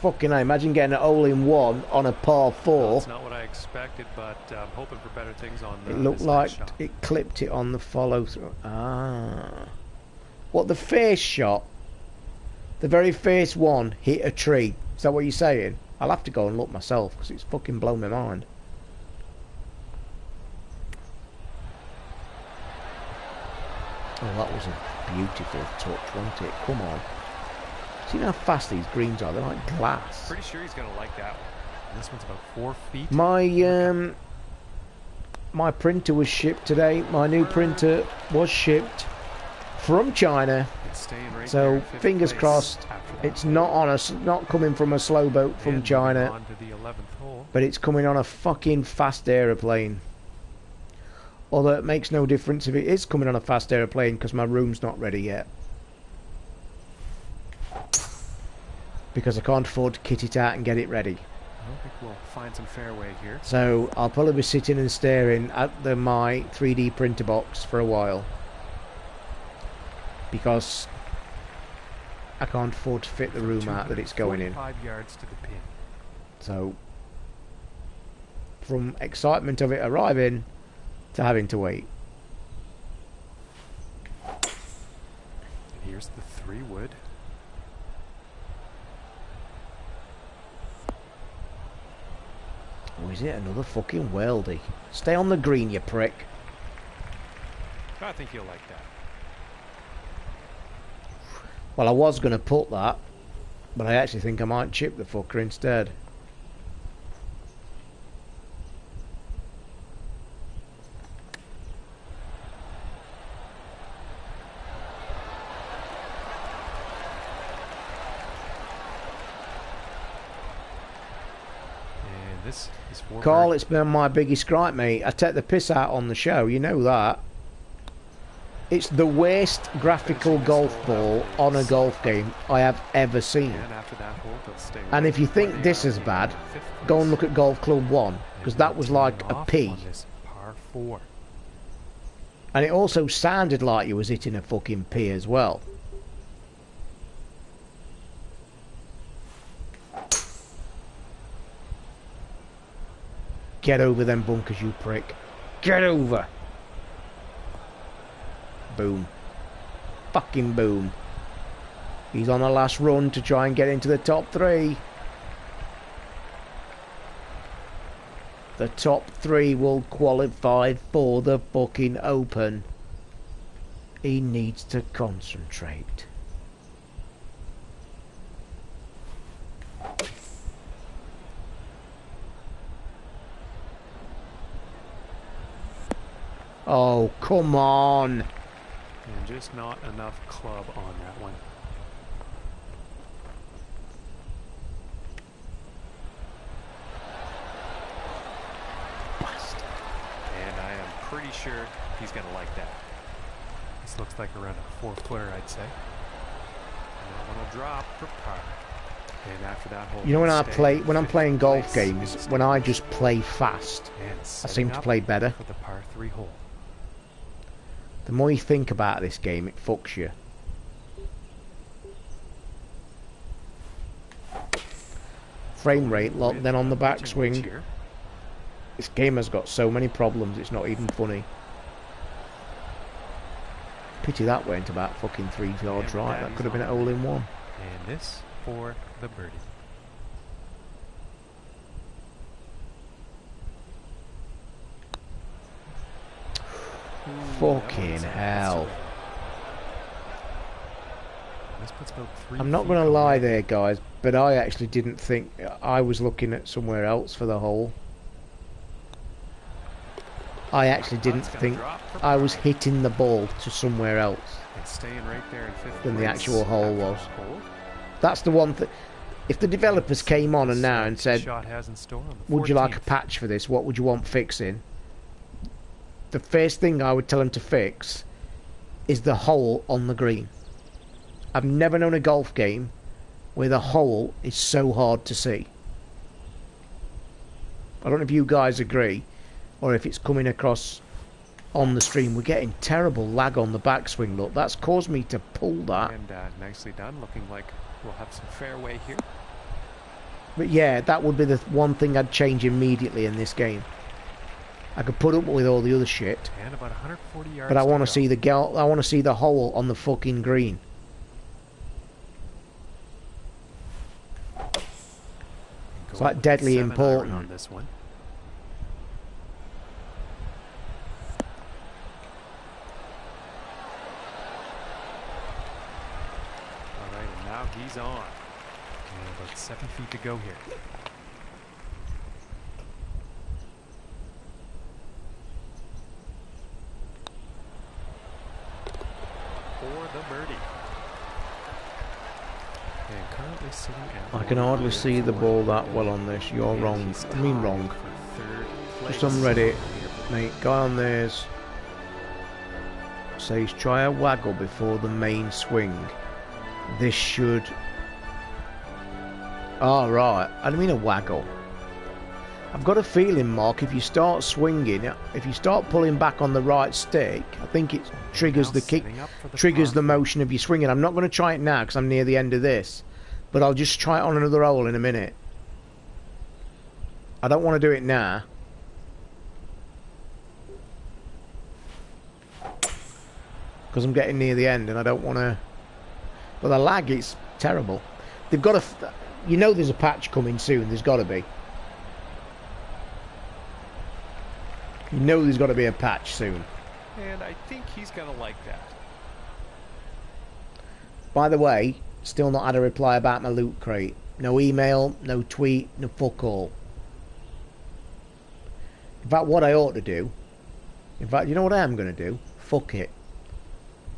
Fucking hell, imagine getting an hole-in-one on a par Well, 4. it's not what I expected, but I'm hoping for better things on It looked this like next shot. it clipped it on the follow-through. Ah. What, the face shot? The very first one hit a tree. Is that what you're saying? I'll have to go and look myself, because it's fucking blown my mind. Oh, that was a beautiful touch, wasn't it? Come on. See how fast these greens are? They're like glass. Pretty sure he's going to like that one. And this one's about 4 feet. My printer was shipped today. My new printer was shipped from China. It's staying right So there, fifth fingers place crossed. after that It's hole. not on a, not coming from a slow boat from And China, moving on to the 11th hole. but it's coming on a fucking fast aeroplane. Although it makes no difference if it is coming on a fast aeroplane because my room's not ready yet. Because I can't afford to kit it out and get it ready. I don't think we'll find some fairway here. So I'll probably be sitting and staring at my 3D printer box for a while. Because I can't afford to fit the room out that it's going in. 245 yards to the pin. So from excitement of it arriving to having to wait. And here's the 3-wood. Or is it another fucking weldy? Stay on the green, you prick. I think you'll like that. Well, I was going to put that, but I actually think I might chip the fucker instead. And this is 4 Carl, birdies. it's been my biggest gripe, mate. I take the piss out on the show, you know that. It's the worst graphical golf ball on a golf game I have ever seen. And after that hole, they'll stay And right if you where think they this are is in bad, fifth go and place. look at Golf Club 1, because And that was like teeing a off P. on this par 4. And it also sounded like you was hitting a fucking P as well. Get over them bunkers, you prick. Get over! Boom. Fucking boom. He's on a last run to try and get into the top 3. The top 3 will qualify for the fucking Open. He needs to concentrate. Oh, come on. And just not enough club on that one. Bastard. And I am pretty sure he's going to like that. This looks like around a 4-footer, I'd say. And that one will drop for par. And after that hole, You know when he'll I stay play, in when I'm fifth playing golf place games, in the when I standings. just play fast, And I setting seem to up play better. for the par 3 hole. The more you think about this game, it fucks you. Frame rate lock, With then on the a wedge backswing. here. This game has got so many problems, it's not even funny. Pity that went about fucking 3 yards And right. That Daddy's could have been an on. hole-in-one. And this for the birdie. Ooh, that Fucking one's hell. away. This puts about 3 I'm not feet going to lie away. there, guys, but I actually didn't think... I was looking at somewhere else for the hole. I actually didn't That's gonna think drop for I was par. hitting the ball to somewhere else And staying right there in fifth than the place actual hole after was. that hole. That's the one thing. If the developers came on and now and said, Shot has in store on the would you like a 14th. patch for this? What would you want fixing? The first thing I would tell them to fix is the hole on the green. I've never known a golf game where the hole is so hard to see. I don't know if you guys agree or if it's coming across on the stream. We're getting terrible lag on the backswing. Look, that's caused me to pull that. And nicely done. Looking like we'll have some fairway here. But yeah, that would be the one thing I'd change immediately in this game. I could put up with all the other shit, And about 140 yards but I want to to see the I want to see the hole on the fucking green. It's like deadly important on this one. All right, and now he's on. And about 7 feet to go here. For the birdie. And currently sitting at I can hardly see the ball that well on this. You're wrong. I mean wrong. Just on Reddit, mate. Guy on theirs says try a waggle before the main swing. This should. Oh right. I don't mean a waggle. I've got a feeling, Mark, if you start swinging, if you start pulling back on the right stick, I think it triggers the kick, triggers the motion of your swinging. I'm not going to try it now because I'm near the end of this, but I'll just try it on another hole in a minute. I don't want to do it now. Because I'm getting near the end and I don't want to... But the lag is terrible. They've got to... You know there's a patch coming soon, there's got to be. You know there's got to be a patch soon. And I think he's going to like that. By the way, still not had a reply about my loot crate. No email, no tweet, no fuck all. In fact, what I ought to do... In fact, you know what I am going to do? Fuck it.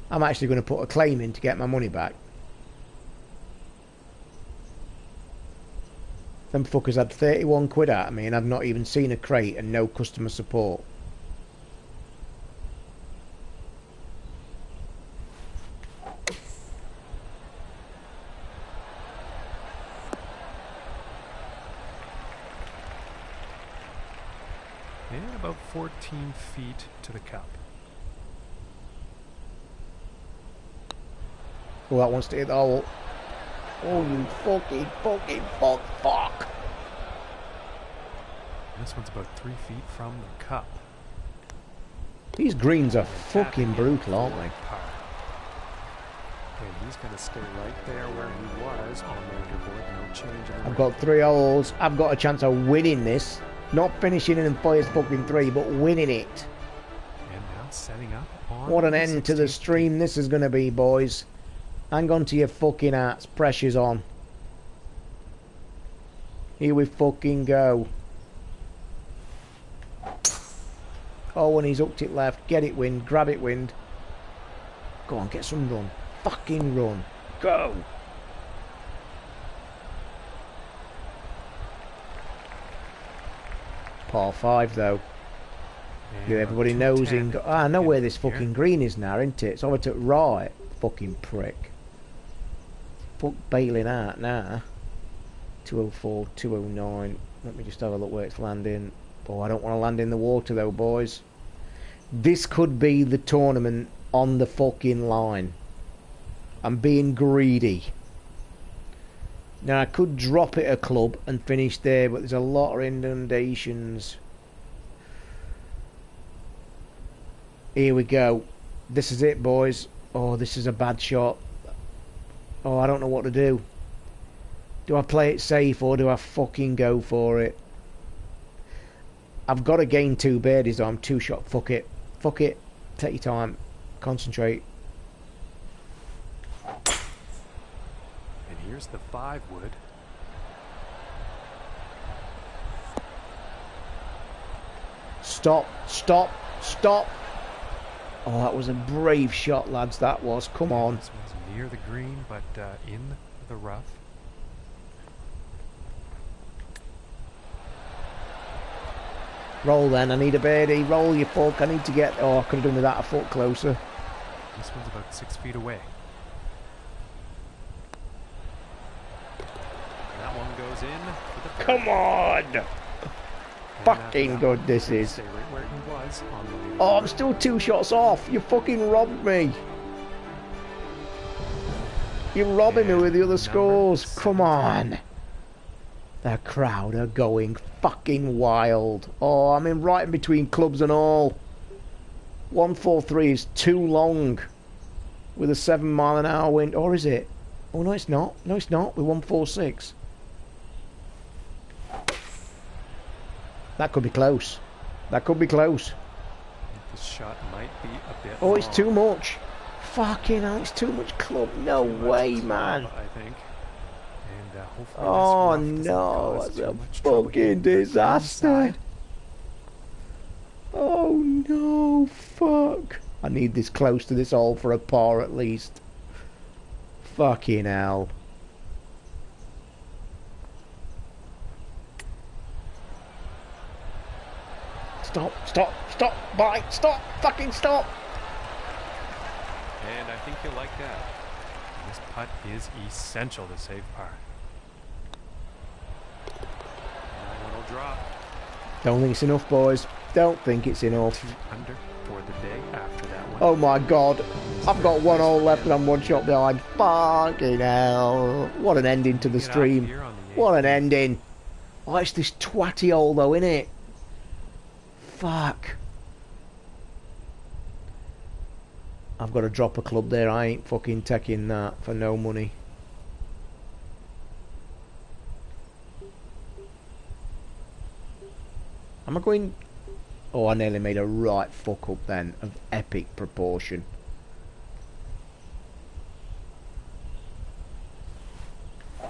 I'm actually going to put a claim in to get my money back. Them fuckers had 31 quid out of me and I've not even seen a crate and no customer support. And about 14 feet to the cup. Oh, that wants to hit the hole. Oh, you fuck, fuck. This one's about 3 feet from the cup. These greens are fucking brutal, aren't they? And he's going to stay right there where he was on the leaderboard. No change in the I've got 3 holes. I've got a chance of winning this. Not finishing in first fucking 3, but winning it. And now setting up on What an end to the stream this is going to be, boys. Hang on to your fucking hats. Pressure's on. Here we fucking go. Oh, and he's hooked it left. Get it, wind. Grab it, wind. Go on, get some run. Fucking run. Go. Par 5, though. And Yeah, everybody knows in... I know where this here. fucking green is now, isn't it? It's over to right. Fucking prick. Fuck bailing out now. 204, 209. Let me just have a look where it's landing. Oh, I don't want to land in the water though, boys. This could be the tournament on the fucking line. I'm being greedy. Now I could drop it a club and finish there, but there's a lot of inundations. Here we go. This is it, boys. Oh, this is a bad shot. Oh, I don't know what to do. Do I play it safe or do I fucking go for it? I've got to gain 2 birdies though. I'm 2 shot. Fuck it. Fuck it. Take your time. Concentrate. And here's the 5 wood. Stop. Stop. Stop. Oh, that was a brave shot, lads. That was. Come on. This one's near the green, but in the rough. Roll then. I need a birdie. Roll, you fuck. I need to get... Oh, I could have done with that a foot closer. This one's about 6 feet away. And that one goes in for the Come on. Fucking good this is. Stay right where he was on the leaderboard. Oh, I'm still 2 shots off. You fucking robbed me. You're robbing me with the other scores. Come on. The crowd are going fucking wild. Oh, I'm in right in between clubs and all. 143 is too long with a 7-mile-an-hour wind. Or is it? Oh, no, it's not. No, it's not. With 146. That could be close. That could be close. This shot might be a bit Oh, long. it's too much. Fucking hell, it's too much club. No way, man. I think. And hopefully Oh this rough doesn't no, cause that's too a much trouble fucking getting the disaster. inside. Oh no, fuck. I need this close to this hole for a par at least. Fucking hell. Stop, stop, stop, bite, stop, fucking stop. And I think you'll like that. This putt is essential to save par. That one will drop. Don't think it's enough, boys. Don't think it's enough. 2 under for the day after that one. Oh my god. I've got one hole left and I'm one shot behind. Fucking hell. What an ending to the stream. What an ending. Oh, it's this twatty hole though, innit? Fuck. I've got to drop a club there. I ain't fucking taking that for no money. Am I going... Oh, I nearly made a right fuck up then of epic proportion. I'm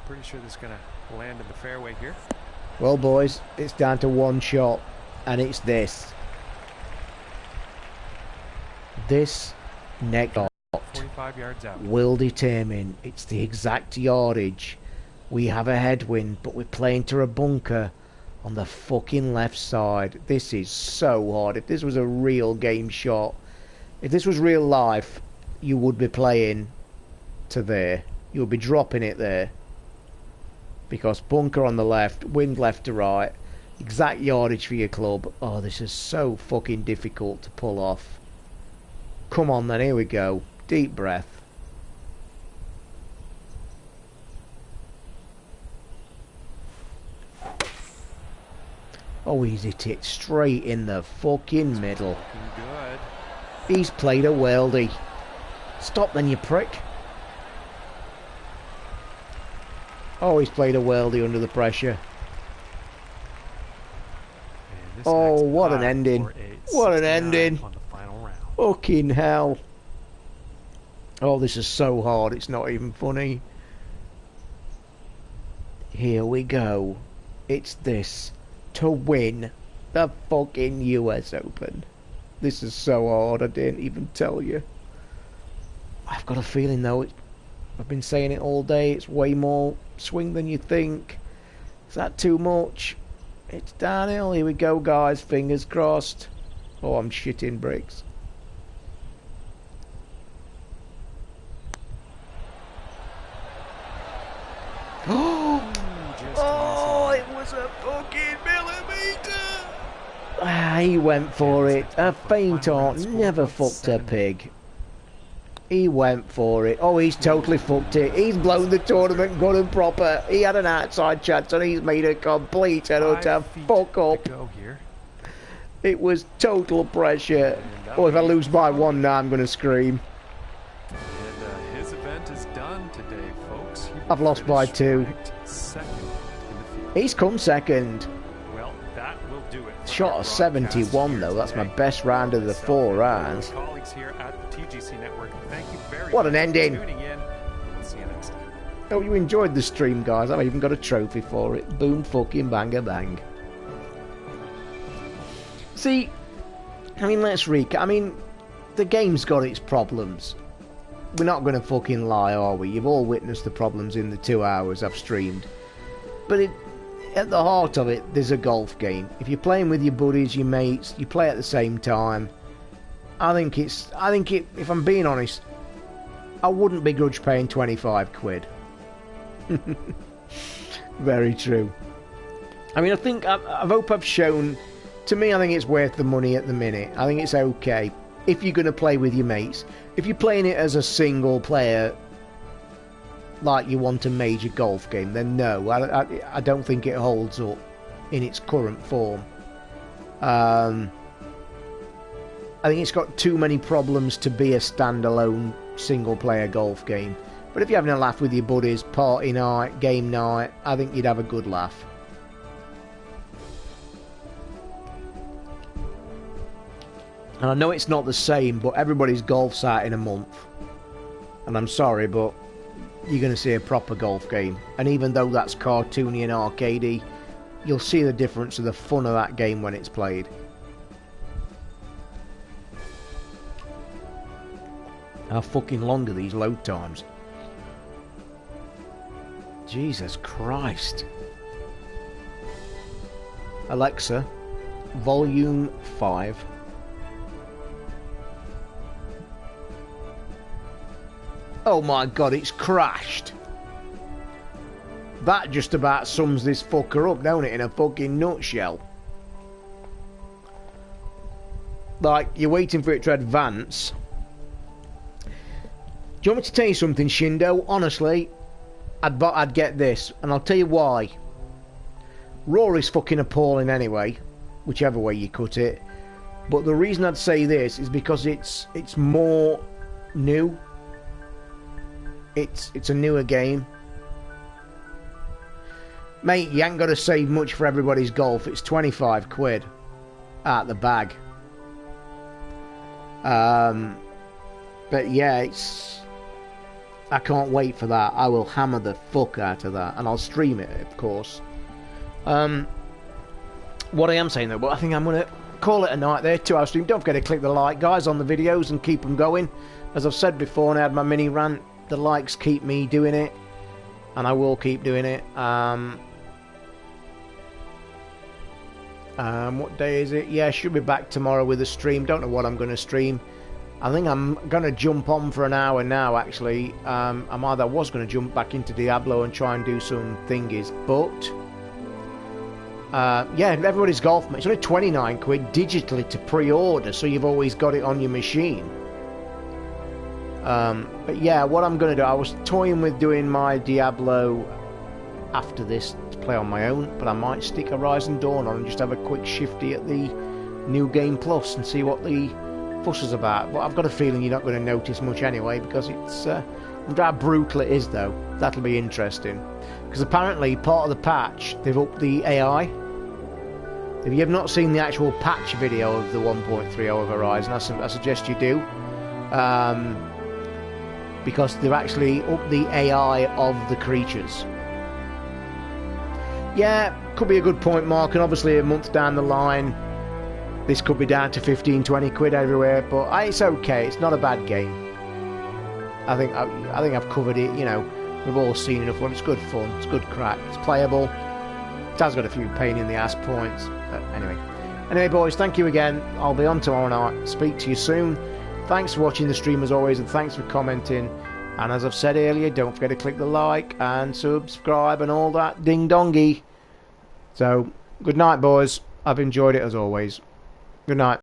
pretty sure this is going to land in the fairway here. Well, boys, it's down to one shot, and it's this. This next shot 45 yards out. will determine. It's the exact yardage. We have a headwind, but we're playing to a bunker on the fucking left side. This is so hard. If this was a real game shot, if this was real life, you would be playing to there. You would be dropping it there. Because bunker on the left, wind left to right, exact yardage for your club. Oh, this is so fucking difficult to pull off. Come on then, here we go. Deep breath. Oh, he's hit it straight in the fucking middle. Good. He's played a worldie. Stop then, you prick. Oh, he's played a worldie under the pressure. Oh, what an ending. What an ending. On the final round. Fucking hell. Oh, this is so hard, it's not even funny. Here we go. It's this. To win the fucking US Open. This is so hard, I didn't even tell you. I've got a feeling though, I've been saying it all day, it's way more swing than you think. Is that too much? It's downhill, here we go guys, fingers crossed. Oh, I'm shitting bricks. Oh, it was a fucking millimetre! Ah, he went for it. A faint heart never fucked a pig. He went for it. Oh, he's totally fucked it. He's blown the tournament good and proper. He had an outside chance and he's made a complete and utter fuck up. It was total pressure. Oh, if I lose by one now, I'm going to scream. And his event is done today, folks. I've lost by 2. Second in the field. He's come second. Well, that will do it. Shot a 71 though. That's my best round of the 4 rounds. Colleagues here at the TGC Network, thank you very What an much ending. for tuning in. We'll see you next time. Oh, you enjoyed the stream, guys. I've even got a trophy for it. Boom fucking banger bang. See, I mean, let's recap. I mean, the game's got its problems. We're not going to fucking lie, are we? You've all witnessed the problems in the 2 hours I've streamed. But at the heart of it, there's a golf game. If you're playing with your buddies, your mates, you play at the same time. If I'm being honest, I wouldn't begrudge paying 25 quid. Very true. I mean, I hope I've shown... To me, I think it's worth the money at the minute. I think it's okay. If you're going to play with your mates. If you're playing it as a single player, like you want a major golf game, then no, I don't think it holds up in its current form. I think it's got too many problems to be a standalone single-player golf game. But if you're having a laugh with your buddies, party night, game night, I think you'd have a good laugh. And I know it's not the same, but everybody's golf's out in a month. And I'm sorry, but you're going to see a proper golf game. And even though that's cartoony and arcadey, you'll see the difference of the fun of that game when it's played. How fucking long are these load times? Jesus Christ. Alexa, volume 5. Oh my god, it's crashed. That just about sums this fucker up, don't it, in a fucking nutshell. Like, you're waiting for it to advance. Do you want me to tell you something, Shindo? Honestly, I'd get this, and I'll tell you why. Rory's fucking appalling anyway, whichever way you cut it. But the reason I'd say this is because it's more new. It's a newer game. Mate, you ain't got to save much for everybody's golf. It's 25 quid out the bag. But yeah, I can't wait for that. I will hammer the fuck out of that, and I'll stream it, of course. What I am saying though, but I think I'm gonna call it a night there. 2 hour stream. Don't forget to click the like, guys, on the videos and keep them going. As I've said before, and I had my mini rant, the likes keep me doing it, and I will keep doing it. What day is it? Yeah, should be back tomorrow with a stream. Don't know what I'm going to stream. I think I'm going to jump on for an hour now, actually. I was going to jump back into Diablo and try and do some thingies, but yeah, everybody's golf, mate. It's only 29 quid digitally to pre-order, so you've always got it on your machine. But yeah, what I'm going to do, I was toying with doing my Diablo after this to play on my own, but I might stick Horizon Dawn on and just have a quick shifty at the New Game Plus and see what the fuss is about. But I've got a feeling you're not going to notice much anyway, because it's I wonder how brutal it is though. That'll be interesting, because apparently part of the patch, they've upped the AI. If you have not seen the actual patch video of the 1.30 of Horizon, I suggest you do, because they've actually upped the AI of the creatures. Yeah, could be a good point, Mark, and obviously a month down the line this could be down to 15-20 quid everywhere, but it's okay. It's not a bad game. I think I've covered it. You know, we've all seen enough of it. It's good fun. It's good crack. It's playable. It has got a few pain in the ass points, but anyway, boys, thank you again. I'll be on tomorrow night. Speak to you soon. Thanks for watching the stream as always, and thanks for commenting. And as I've said earlier, don't forget to click the like and subscribe and all that ding dongy. So, good night, boys. I've enjoyed it as always. Good night.